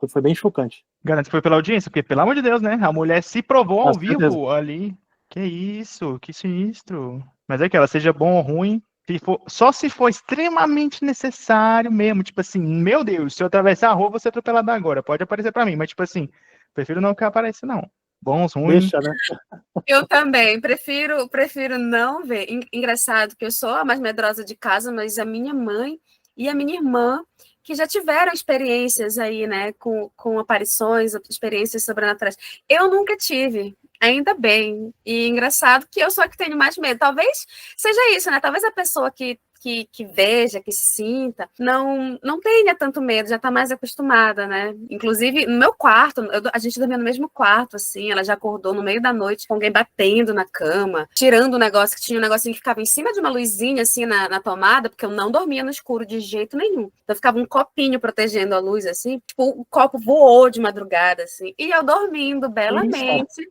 foi bem chocante. Garanto que foi pela audiência, porque, pelo amor de Deus, né? A mulher se provou ao vivo ali. Que isso, que sinistro. Mas é que ela seja bom ou ruim, só se for extremamente necessário mesmo. Tipo assim, meu Deus, se eu atravessar a rua, você é atropelado agora. Pode aparecer pra mim, mas tipo assim, prefiro não que apareça, não. Bons, ruins. Deixa, né? Eu também, prefiro não ver. Engraçado que eu sou a mais medrosa de casa, mas a minha mãe e a minha irmã, que já tiveram experiências aí, né, com aparições, experiências sobrenaturais. Eu nunca tive, ainda bem. E engraçado que eu sou a que tenho mais medo. Talvez seja isso, né? Talvez a pessoa que que veja, que se sinta, não tenha tanto medo, já tá mais acostumada, né? Inclusive, no meu quarto, a gente dormia no mesmo quarto, assim, ela já acordou no meio da noite com alguém batendo na cama, tirando o negócio, que tinha um negocinho que ficava em cima de uma luzinha, assim, na tomada, porque eu não dormia no escuro de jeito nenhum. Então ficava um copinho protegendo a luz, assim, tipo, o copo voou de madrugada, assim, e eu dormindo belamente.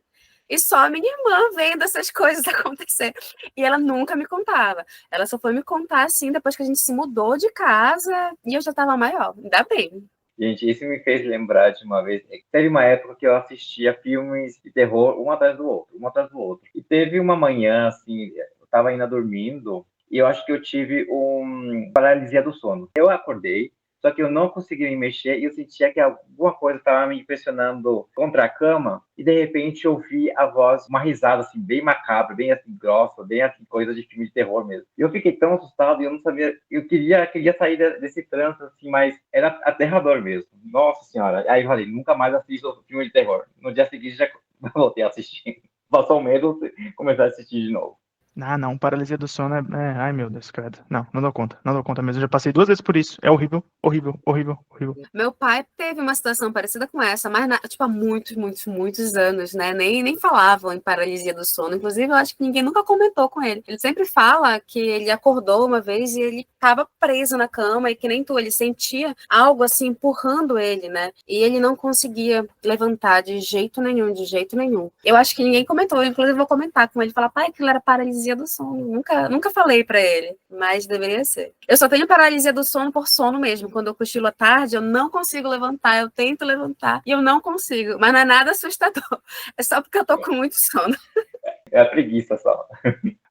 E só a minha irmã vendo essas coisas acontecer. E ela nunca me contava. Ela só foi me contar, assim, depois que a gente se mudou de casa e eu já estava maior. Ainda bem. Gente, isso me fez lembrar de uma vez. Teve uma época que eu assistia filmes de terror um atrás do outro, um atrás do outro. E teve uma manhã, assim, eu estava ainda dormindo e eu acho que eu tive uma paralisia do sono. Eu acordei, só que eu não conseguia me mexer e eu sentia que alguma coisa estava me pressionando contra a cama e de repente eu ouvi a voz, uma risada assim, bem macabra, bem assim, grossa, bem assim, coisa de filme de terror mesmo. E eu fiquei tão assustado e eu não sabia, eu queria sair desse trance assim, mas era aterrador mesmo. Nossa senhora. Aí eu falei, nunca mais assisto filme de terror. No dia seguinte já voltei a assistir. Passou o medo, comecei a assistir de novo. Ah, não, paralisia do sono ai, meu Deus, credo. Não dou conta mesmo. Eu já passei 2 vezes por isso. É horrível, horrível, horrível, horrível. Meu pai teve uma situação parecida com essa, mas tipo, há muitos anos, né? Nem falavam em paralisia do sono. Inclusive, eu acho que ninguém nunca comentou com ele. Ele sempre fala que ele acordou uma vez e ele estava preso na cama e que nem tu, ele sentia algo assim empurrando ele, né? E ele não conseguia levantar de jeito nenhum, de jeito nenhum. Eu acho que ninguém comentou, inclusive eu vou comentar com ele, falar, pai, aquilo era paralisia do sono. Nunca falei pra ele, mas deveria ser. Eu só tenho paralisia do sono por sono mesmo. Quando eu cochilo à tarde, eu não consigo levantar. Eu tento levantar e eu não consigo. Mas não é nada assustador. É só porque eu tô com muito sono. É a preguiça só.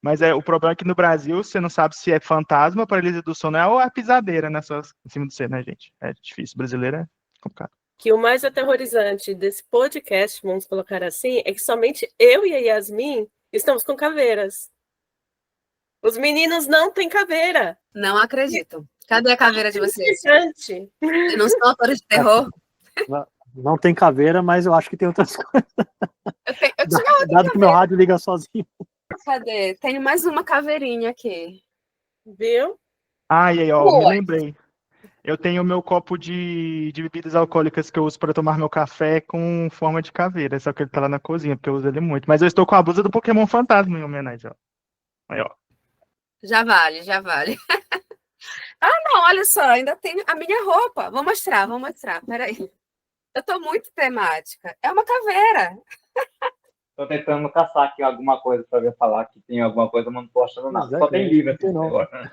Mas o problema é que no Brasil, você não sabe se é fantasma, paralisia do sono ou a pisadeira em cima de você, né, gente? É difícil. Brasileiro é complicado. Que o mais aterrorizante desse podcast, vamos colocar assim, é que somente eu e a Yasmin estamos com caveiras. Os meninos não têm caveira. Não acredito. Cadê a caveira de vocês? Interessante. Não são autores de terror? Não tem caveira, mas eu acho que tem outras coisas. Eu tinha outra Dado que meu rádio liga sozinho. Cadê? Tenho mais uma caveirinha aqui. Viu? Ah, e aí, ó, Boa. me lembrei. Eu tenho o meu copo de bebidas alcoólicas que eu uso para tomar meu café com forma de caveira, só que ele tá lá na cozinha, porque eu uso ele muito. Mas eu estou com a blusa do Pokémon Fantasma em homenagem, ó. Aí, ó. Já vale. Não, olha só, ainda tenho a minha roupa. Vou mostrar. Peraí. Eu tô muito temática. É uma caveira. Tô tentando caçar aqui alguma coisa para ver falar que tem alguma coisa, mas não tô achando nada. Só tem livro aqui agora.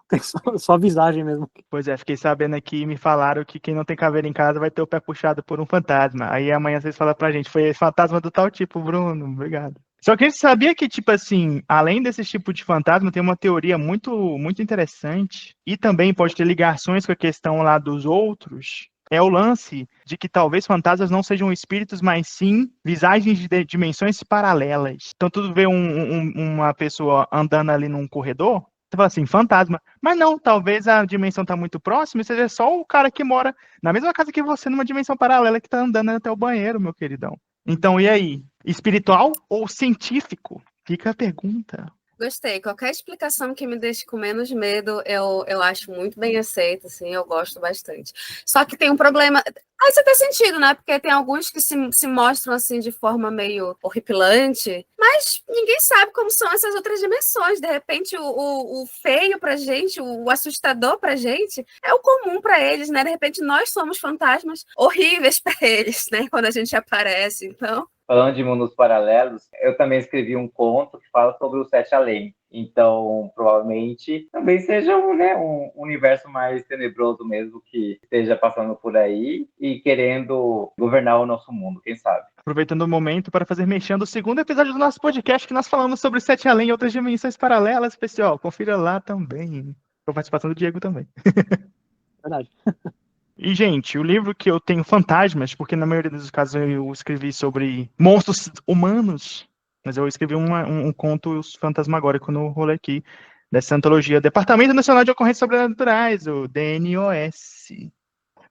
Tem só visagem mesmo. Pois é, fiquei sabendo aqui e me falaram que quem não tem caveira em casa vai ter o pé puxado por um fantasma. Aí amanhã vocês falam pra gente, foi esse fantasma do tal tipo, Bruno, obrigado. Só que a gente sabia que, tipo assim, além desse tipo de fantasma, tem uma teoria muito, muito interessante e também pode ter ligações com a questão lá dos outros. É o lance de que talvez fantasmas não sejam espíritos, mas sim visagens de dimensões paralelas. Então, tu vê uma pessoa andando ali num corredor, você fala assim, fantasma. Mas não, talvez a dimensão tá muito próxima e seja só o cara que mora na mesma casa que você, numa dimensão paralela que tá andando até o banheiro, meu queridão. Então, e aí? Espiritual ou científico? Fica a pergunta. Gostei. Qualquer explicação que me deixe com menos medo, eu acho muito bem aceita, assim, eu gosto bastante. Só que tem um problema. Isso tem sentido, né? Porque tem alguns que se mostram assim de forma meio horripilante, mas ninguém sabe como são essas outras dimensões. De repente, o feio pra gente, o assustador pra gente, é o comum pra eles, né? De repente, nós somos fantasmas horríveis pra eles, né? Quando a gente aparece, então. Falando de mundos paralelos, eu também escrevi um conto que fala sobre o Sete Além. Então, provavelmente, também seja um universo mais tenebroso mesmo que esteja passando por aí e querendo governar o nosso mundo, quem sabe? Aproveitando o momento para fazer mexendo o segundo episódio do nosso podcast que nós falamos sobre Sete Além e outras dimensões paralelas, pessoal. Confira lá também. Com a participação do Diego também. Verdade. E, gente, o livro que eu tenho fantasmas, porque na maioria dos casos eu escrevi sobre monstros humanos, mas eu escrevi um conto fantasmagórico no rolê aqui, dessa antologia Departamento Nacional de Ocorrências Sobrenaturais, o DNOS.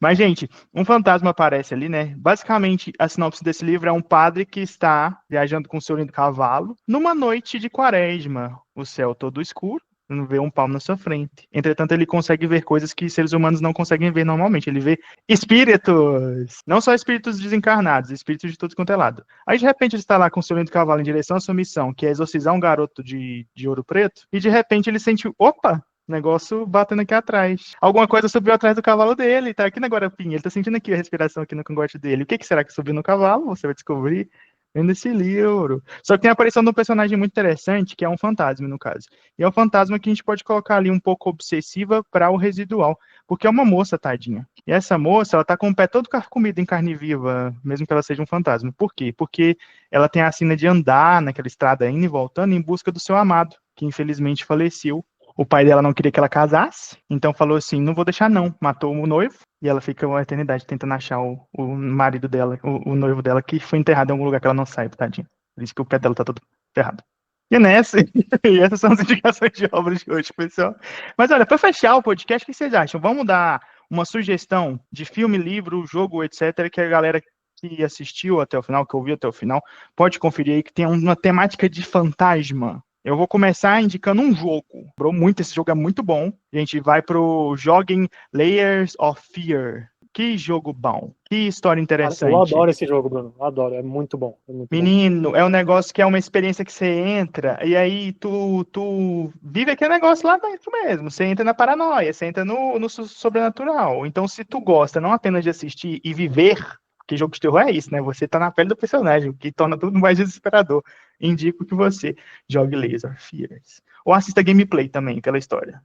Mas, gente, um fantasma aparece ali, né? Basicamente, a sinopse desse livro é um padre que está viajando com seu lindo cavalo numa noite de quaresma. O céu todo escuro, não vê um palmo na sua frente. Entretanto, ele consegue ver coisas que seres humanos não conseguem ver normalmente. Ele vê espíritos, não só espíritos desencarnados, espíritos de tudo quanto é lado. Aí, de repente, ele está lá com o seu lindo cavalo em direção à sua missão, que é exorcizar um garoto de Ouro Preto, e de repente ele sente, opa, negócio batendo aqui atrás. Alguma coisa subiu atrás do cavalo dele, tá aqui na guarapinha, ele tá sentindo aqui a respiração aqui no cangote dele. O que será que subiu no cavalo? Você vai descobrir vendo esse livro. Só que tem a aparição de um personagem muito interessante, que é um fantasma, no caso. E é um fantasma que a gente pode colocar ali um pouco obsessiva para o residual, porque é uma moça, tadinha. E essa moça, ela tá com o pé todo carcomido em carne viva, mesmo que ela seja um fantasma. Por quê? Porque ela tem a sina de andar naquela estrada indo e voltando em busca do seu amado, que infelizmente faleceu. O pai dela não queria que ela casasse, então falou assim, não vou deixar não, matou o noivo, e ela fica uma eternidade tentando achar o marido dela, o noivo dela, que foi enterrado em algum lugar que ela não sabe, tadinha. Por isso que o pé dela tá todo ferrado. E nessa, e essas são as indicações de obras de hoje, pessoal. Mas olha, para fechar o podcast, o que vocês acham? Vamos dar uma sugestão de filme, livro, jogo, etc., que a galera que assistiu até o final, que ouviu até o final, pode conferir aí, que tem uma temática de fantasma. Eu vou começar indicando um jogo. Lembrou muito, esse jogo é muito bom. A gente vai pro Joguem Layers of Fear. Que jogo bom. Que história interessante. Eu adoro esse jogo, Bruno. Eu adoro, é muito bom. É muito Menino, é um negócio que é uma experiência que você entra, e aí tu vive aquele negócio lá dentro mesmo. Você entra na paranoia, você entra no sobrenatural. Então, se tu gosta não apenas de assistir e viver, porque jogo de terror é isso, né? Você tá na pele do personagem, o que torna tudo mais desesperador. Indico que você jogue Laser Fears. Ou assista gameplay também, pela história.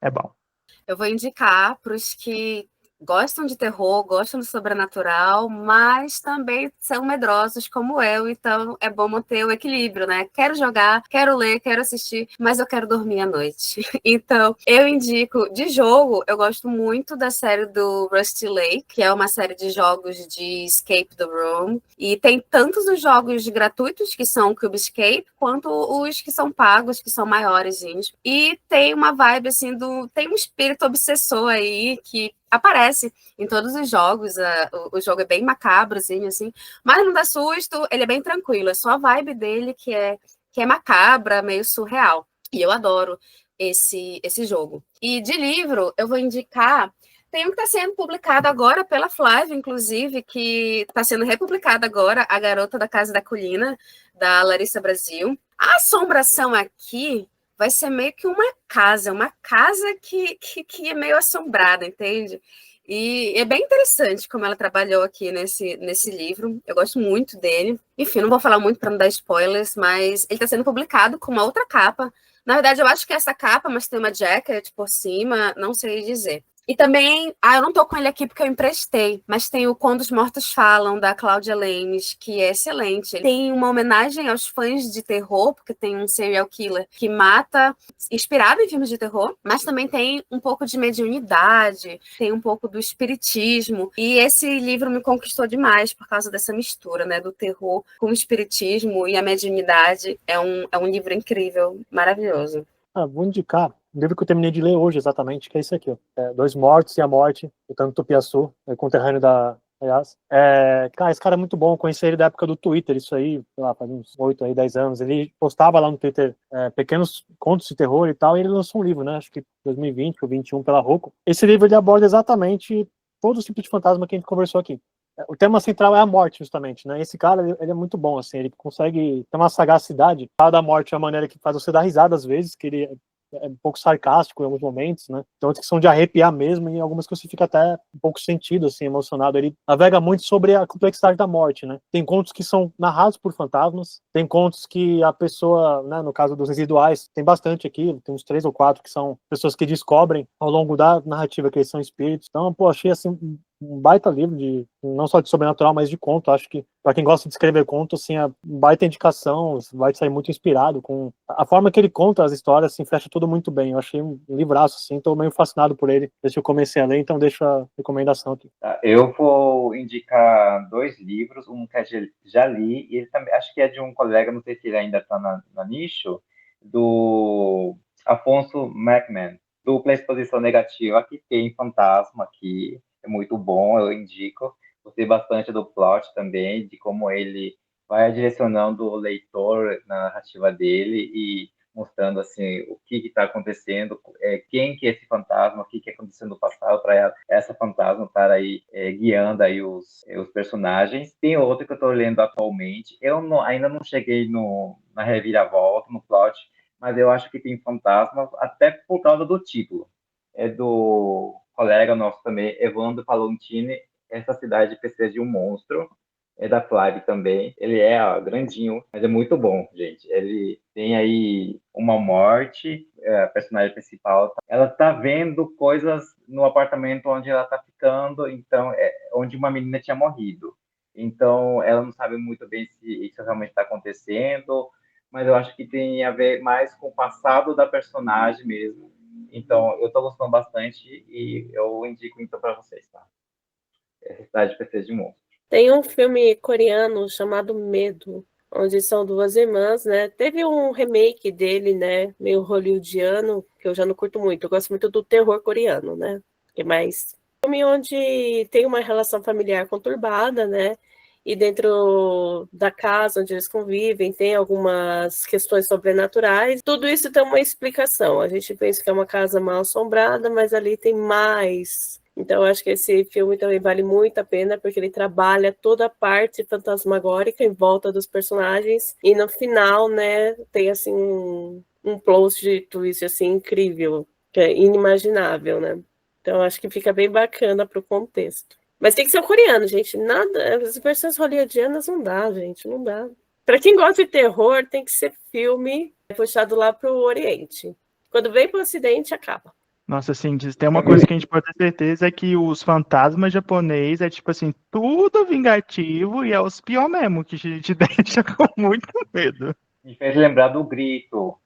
É bom. Eu vou indicar para os que gostam de terror, gostam do sobrenatural, mas também são medrosos como eu, então é bom manter o equilíbrio, né? Quero jogar, quero ler, quero assistir, mas eu quero dormir à noite. Então, eu indico de jogo, eu gosto muito da série do Rusty Lake, que é uma série de jogos de Escape the Room, e tem tantos os jogos gratuitos, que são Cube Escape, quanto os que são pagos, que são maiores, e tem uma vibe, assim, tem um espírito obsessor aí, que aparece em todos os jogos. O jogo é bem macabrozinho, assim, mas não dá susto, ele é bem tranquilo, é só a vibe dele que é macabra, meio surreal. E eu adoro esse jogo. E de livro, eu vou indicar. Tem um que está sendo publicado agora pela Flávia, inclusive, que está sendo republicado agora, A Garota da Casa da Colina, da Larissa Brasil. A assombração aqui vai ser meio que uma casa que é meio assombrada, entende? E é bem interessante como ela trabalhou aqui nesse livro. Eu gosto muito dele. Enfim, não vou falar muito para não dar spoilers, mas ele está sendo publicado com uma outra capa. Na verdade, eu acho que é essa capa, mas tem uma jacket por cima, não sei dizer. E também, eu não tô com ele aqui porque eu emprestei, mas tem o Quando os Mortos Falam, da Cláudia Lemes, que é excelente. Tem uma homenagem aos fãs de terror, porque tem um serial killer que mata, inspirado em filmes de terror, mas também tem um pouco de mediunidade, tem um pouco do espiritismo, e esse livro me conquistou demais por causa dessa mistura, né, do terror com o espiritismo e a mediunidade. É um livro incrível, maravilhoso. Vou indicar um livro que eu terminei de ler hoje, exatamente, que é esse aqui, ó. Dois Mortos e a Morte, do Tanto Tupiaçu, conterrâneo da Yas. Cara, esse cara é muito bom, eu conheci ele da época do Twitter, isso aí, sei lá, faz uns 8 aí, 10 anos. Ele postava lá no Twitter pequenos contos de terror e tal, e ele lançou um livro, né, acho que 2020 ou 2021, pela Rocco. Esse livro, ele aborda exatamente todos os tipos de fantasma que a gente conversou aqui. O tema central é a morte, justamente, né? Esse cara, ele é muito bom, assim, ele consegue ter uma sagacidade. Fala da morte de uma maneira que faz você dar risada às vezes, que ele é um pouco sarcástico em alguns momentos, né? Então, outras que são de arrepiar mesmo, e algumas que você fica até um pouco sentido, assim, emocionado. Ele navega muito sobre a complexidade da morte, né? Tem contos que são narrados por fantasmas, tem contos que a pessoa, né, no caso dos residuais, tem bastante aqui, tem uns 3 ou 4 que são pessoas que descobrem ao longo da narrativa que eles são espíritos. Então, pô, achei, assim, um baita livro, não só de sobrenatural, mas de conto. Acho que, para quem gosta de escrever conto, assim, é baita indicação, vai sair muito inspirado com a forma que ele conta as histórias, assim, fecha tudo muito bem. Eu achei um livraço, assim, tô meio fascinado por ele desde que eu comecei a ler, então deixo a recomendação aqui. Eu vou indicar 2 livros, um que eu já li, e ele também, acho que é de um colega, não sei se ele ainda está na nicho, do Afonso Mackman, Dupla Exposição Negativa, que tem fantasma aqui, é muito bom, eu indico. Gostei bastante do plot também, de como ele vai direcionando o leitor na narrativa dele e mostrando assim o que está acontecendo, quem que é esse fantasma, o que aconteceu no passado para essa fantasma estar aí guiando aí os personagens. Tem outro que eu estou lendo atualmente, ainda não cheguei na reviravolta, no plot, mas eu acho que tem fantasmas até por causa do título. É do colega nosso também, Evandro Palontini, Essa Cidade Precisa de um Monstro. É da Flag também. Ele é grandinho, mas é muito bom, gente. Ele tem aí uma morte, a personagem principal. Ela tá vendo coisas no apartamento onde ela tá ficando, então, onde uma menina tinha morrido. Então, ela não sabe muito bem se isso realmente está acontecendo, mas eu acho que tem a ver mais com o passado da personagem mesmo. Então, eu tô gostando bastante e eu indico então para vocês, tá? Essa Cidade Precisa de um Monstro. Tem um filme coreano chamado Medo, onde são duas irmãs, né? Teve um remake dele, né? Meio hollywoodiano, que eu já não curto muito. Eu gosto muito do terror coreano, né? Que mais filme onde tem uma relação familiar conturbada, né? E dentro da casa onde eles convivem tem algumas questões sobrenaturais. Tudo isso tem uma explicação. A gente pensa que é uma casa mal assombrada, mas ali tem mais. Então, eu acho que esse filme também vale muito a pena, porque ele trabalha toda a parte fantasmagórica em volta dos personagens. E no final, né, tem assim um plot twist assim, incrível, que é inimaginável, né? Então, acho que fica bem bacana para o contexto. Mas tem que ser o coreano, gente. Nada, as versões hollywoodianas não dá, gente, não dá. Para quem gosta de terror, tem que ser filme puxado lá para o Oriente. Quando vem para o Ocidente, acaba. Nossa, assim, tem uma coisa que a gente pode ter certeza é que os fantasmas japoneses é tipo assim, tudo vingativo e é os pior mesmo, que te deixa com muito medo. Me fez lembrar do Grito.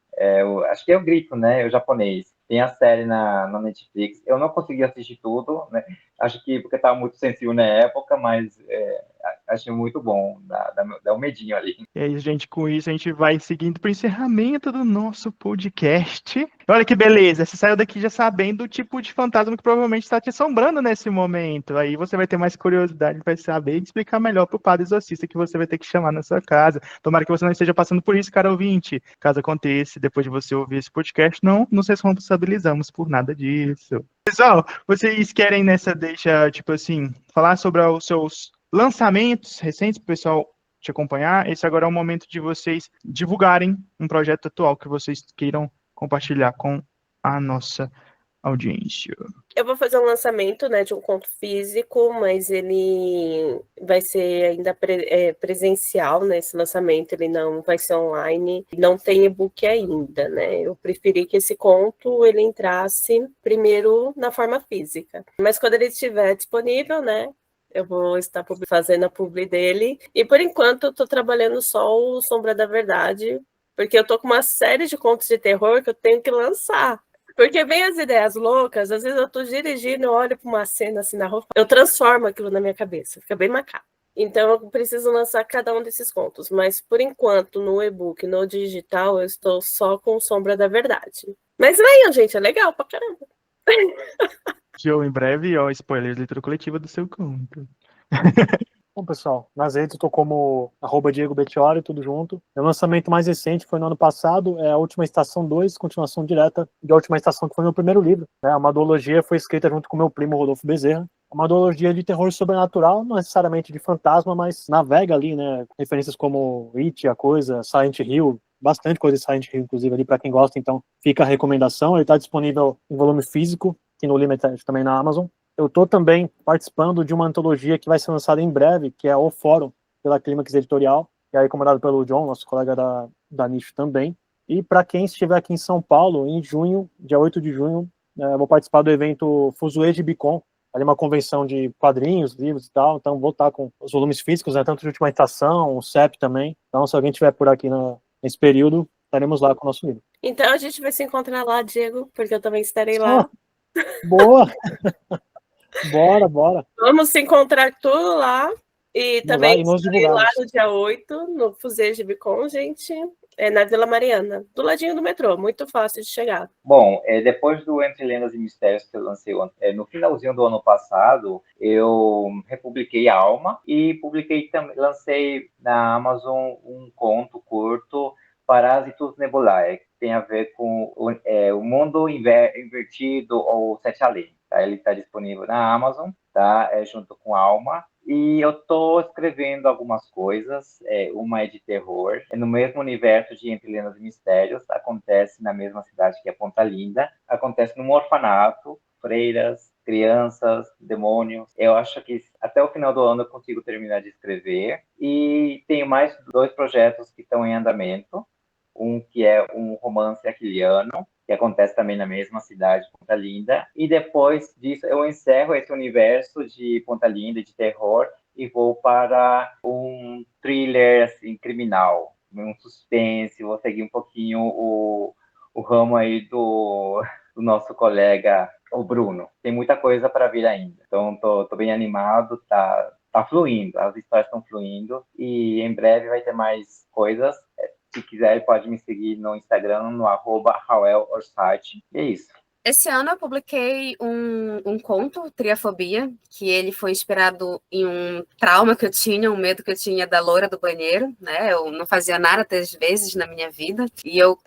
Acho que é o Grito, né? O japonês. Tem a série na Netflix. Eu não consegui assistir tudo, né? Acho que porque estava muito sensível na época, mas achei muito bom. Dá um medinho ali. E aí, gente, com isso a gente vai seguindo para o encerramento do nosso podcast. Olha que beleza, você saiu daqui já sabendo o tipo de fantasma que provavelmente está te assombrando nesse momento. Aí você vai ter mais curiosidade, vai saber e explicar melhor para o padre exorcista que você vai ter que chamar na sua casa. Tomara que você não esteja passando por isso, cara ouvinte. Caso aconteça, depois de você ouvir esse podcast, não nos responsabilizamos por nada disso. Pessoal, vocês querem nessa deixa, tipo assim, falar sobre os seus lançamentos recentes, pessoal, te acompanhar? Esse agora é o momento de vocês divulgarem um projeto atual que vocês queiram compartilhar com a nossa audiência. Eu vou fazer um lançamento, né, de um conto físico, mas ele vai ser ainda presencial, né, esse lançamento, ele não vai ser online, não tem e-book ainda, né, eu preferi que esse conto, ele entrasse primeiro na forma física, mas quando ele estiver disponível, né, eu vou estar fazendo a publi dele. E por enquanto eu tô trabalhando só o Sombra da Verdade, porque eu tô com uma série de contos de terror que eu tenho que lançar. Porque vem as ideias loucas, às vezes eu tô dirigindo, eu olho para uma cena assim na rua, eu transformo aquilo na minha cabeça, fica bem macabro. Então eu preciso lançar cada um desses contos, mas por enquanto no e-book, no digital, eu estou só com Sombra da Verdade. Mas leiam, gente, é legal pra caramba. Joe, em breve, ó, spoilers, leitura coletiva do seu conto. Bom, pessoal, nas redes eu tô como @DiegoBettioli, tudo junto. Meu lançamento mais recente foi no ano passado, é A Última Estação 2, continuação direta de A Última Estação, que foi meu primeiro livro. A duologia foi escrita junto com meu primo Rodolfo Bezerra. Uma duologia de terror sobrenatural, não necessariamente de fantasma, mas navega ali, né? Referências como It, A Coisa, Silent Hill, bastante coisa de Silent Hill, inclusive, ali para quem gosta, então fica a recomendação. Ele está disponível em volume físico, aqui no Limited, também na Amazon. Eu estou também participando de uma antologia que vai ser lançada em breve, que é O Fórum, pela Clímax Editorial, que é recomendado pelo John, nosso colega da Nicho também. E para quem estiver aqui em São Paulo, em junho, dia 8 de junho, eu vou participar do evento Fuzue de Bicon, ali uma convenção de quadrinhos, livros e tal, então vou estar com os volumes físicos, né, tanto de Última Estação, o CEP também. Então, se alguém estiver por aqui nesse período, estaremos lá com o nosso livro. Então a gente vai se encontrar lá, Diego, porque eu também estarei lá. Boa! Bora. Vamos se encontrar tudo lá. E também estarei lá no dia 8, no Fuzue de Bicon, gente. Na Vila Mariana, do ladinho do metrô, muito fácil de chegar. Bom, depois do Entre Lendas e Mistérios que eu lancei no finalzinho do ano passado, eu republiquei Alma e lancei na Amazon um conto curto Parasitus Nebulae, que tem a ver com o mundo invertido ou Sete Além. Tá? Ele está disponível na Amazon, tá? Junto com Alma. E eu estou escrevendo algumas coisas, uma é de terror, no mesmo universo de Entre Lendas e Mistérios, acontece na mesma cidade que é Ponta Linda, acontece num orfanato, freiras, crianças, demônios. Eu acho que até o final do ano eu consigo terminar de escrever. E tenho mais 2 projetos que estão em andamento, um que é um romance aquiliano, que acontece também na mesma cidade, Ponta Linda, e depois disso eu encerro esse universo de Ponta Linda, de terror, e vou para um thriller assim, criminal, um suspense, vou seguir um pouquinho o ramo aí do nosso colega, o Bruno. Tem muita coisa para vir ainda, então tô bem animado, tá fluindo, as histórias estão fluindo, e em breve vai ter mais coisas. Se quiser, pode me seguir no Instagram, no @RauelOrsatti. E é isso. Esse ano eu publiquei um conto, Triafobia, que ele foi inspirado em um trauma que eu tinha, um medo que eu tinha da loira do banheiro, né? Eu não fazia nada 3 vezes na minha vida. E eu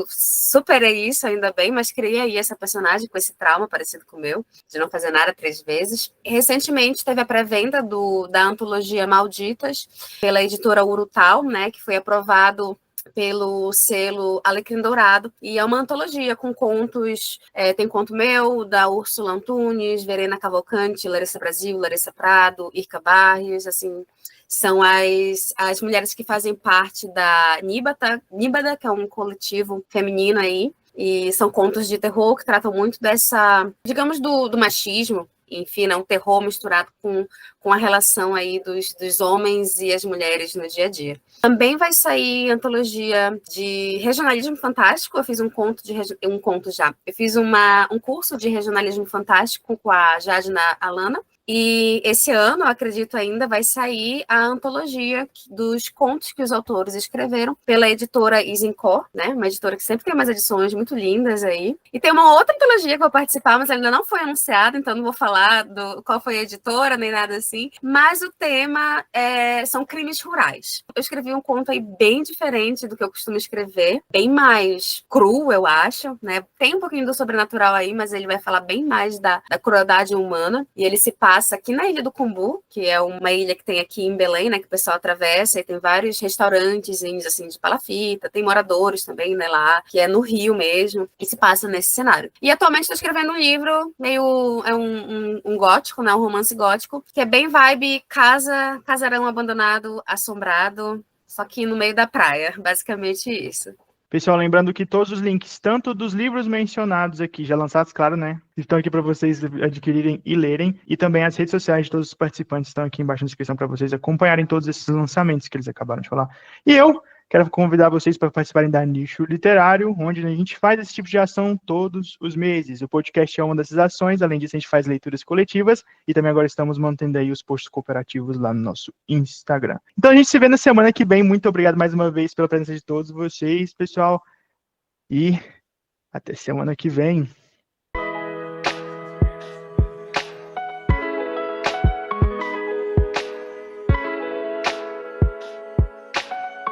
superei isso ainda bem, mas criei aí essa personagem com esse trauma parecido com o meu, de não fazer nada 3 vezes. Recentemente teve a pré-venda da antologia Malditas, pela editora Urutau, né? Que foi aprovado pelo selo Alecrim Dourado, e é uma antologia com contos, tem conto meu, da Úrsula Antunes, Verena Cavalcante, Larissa Brasil, Larissa Prado, Irka Barrios, assim, são as mulheres que fazem parte da Níbada, que é um coletivo feminino aí, e são contos de terror que tratam muito dessa, digamos, do machismo, enfim, né, um terror misturado com a relação aí dos homens e as mulheres no dia a dia. Também vai sair antologia de regionalismo fantástico. Eu fiz um curso de regionalismo fantástico com a Jadna Alana. E esse ano, eu acredito ainda, vai sair a antologia dos contos que os autores escreveram pela editora Isencor, né? Uma editora que sempre tem umas edições muito lindas aí. E tem uma outra antologia que eu vou participar, mas ainda não foi anunciada, então não vou falar qual foi a editora, nem nada assim. Mas o tema são crimes rurais. Eu escrevi um conto aí bem diferente do que eu costumo escrever, bem mais cru, eu acho, né? Tem um pouquinho do sobrenatural aí, mas ele vai falar bem mais da crueldade humana. E ele se passa aqui na Ilha do Cumbu, que é uma ilha que tem aqui em Belém, né, que o pessoal atravessa, e tem vários restaurantes assim, de palafita, tem moradores também, né, lá, que é no Rio mesmo, e se passa nesse cenário. E atualmente estou escrevendo um livro, um gótico, né, um romance gótico, que é bem vibe casarão abandonado, assombrado, só que no meio da praia, basicamente isso. Pessoal, lembrando que todos os links, tanto dos livros mencionados aqui, já lançados, claro, né? Estão aqui para vocês adquirirem e lerem. E também as redes sociais de todos os participantes estão aqui embaixo na descrição para vocês acompanharem todos esses lançamentos que eles acabaram de falar. E eu quero convidar vocês para participarem da Nicho Literário, onde a gente faz esse tipo de ação todos os meses. O podcast é uma dessas ações, além disso a gente faz leituras coletivas e também agora estamos mantendo aí os posts cooperativos lá no nosso Instagram. Então a gente se vê na semana que vem. Muito obrigado mais uma vez pela presença de todos vocês, pessoal, e até semana que vem.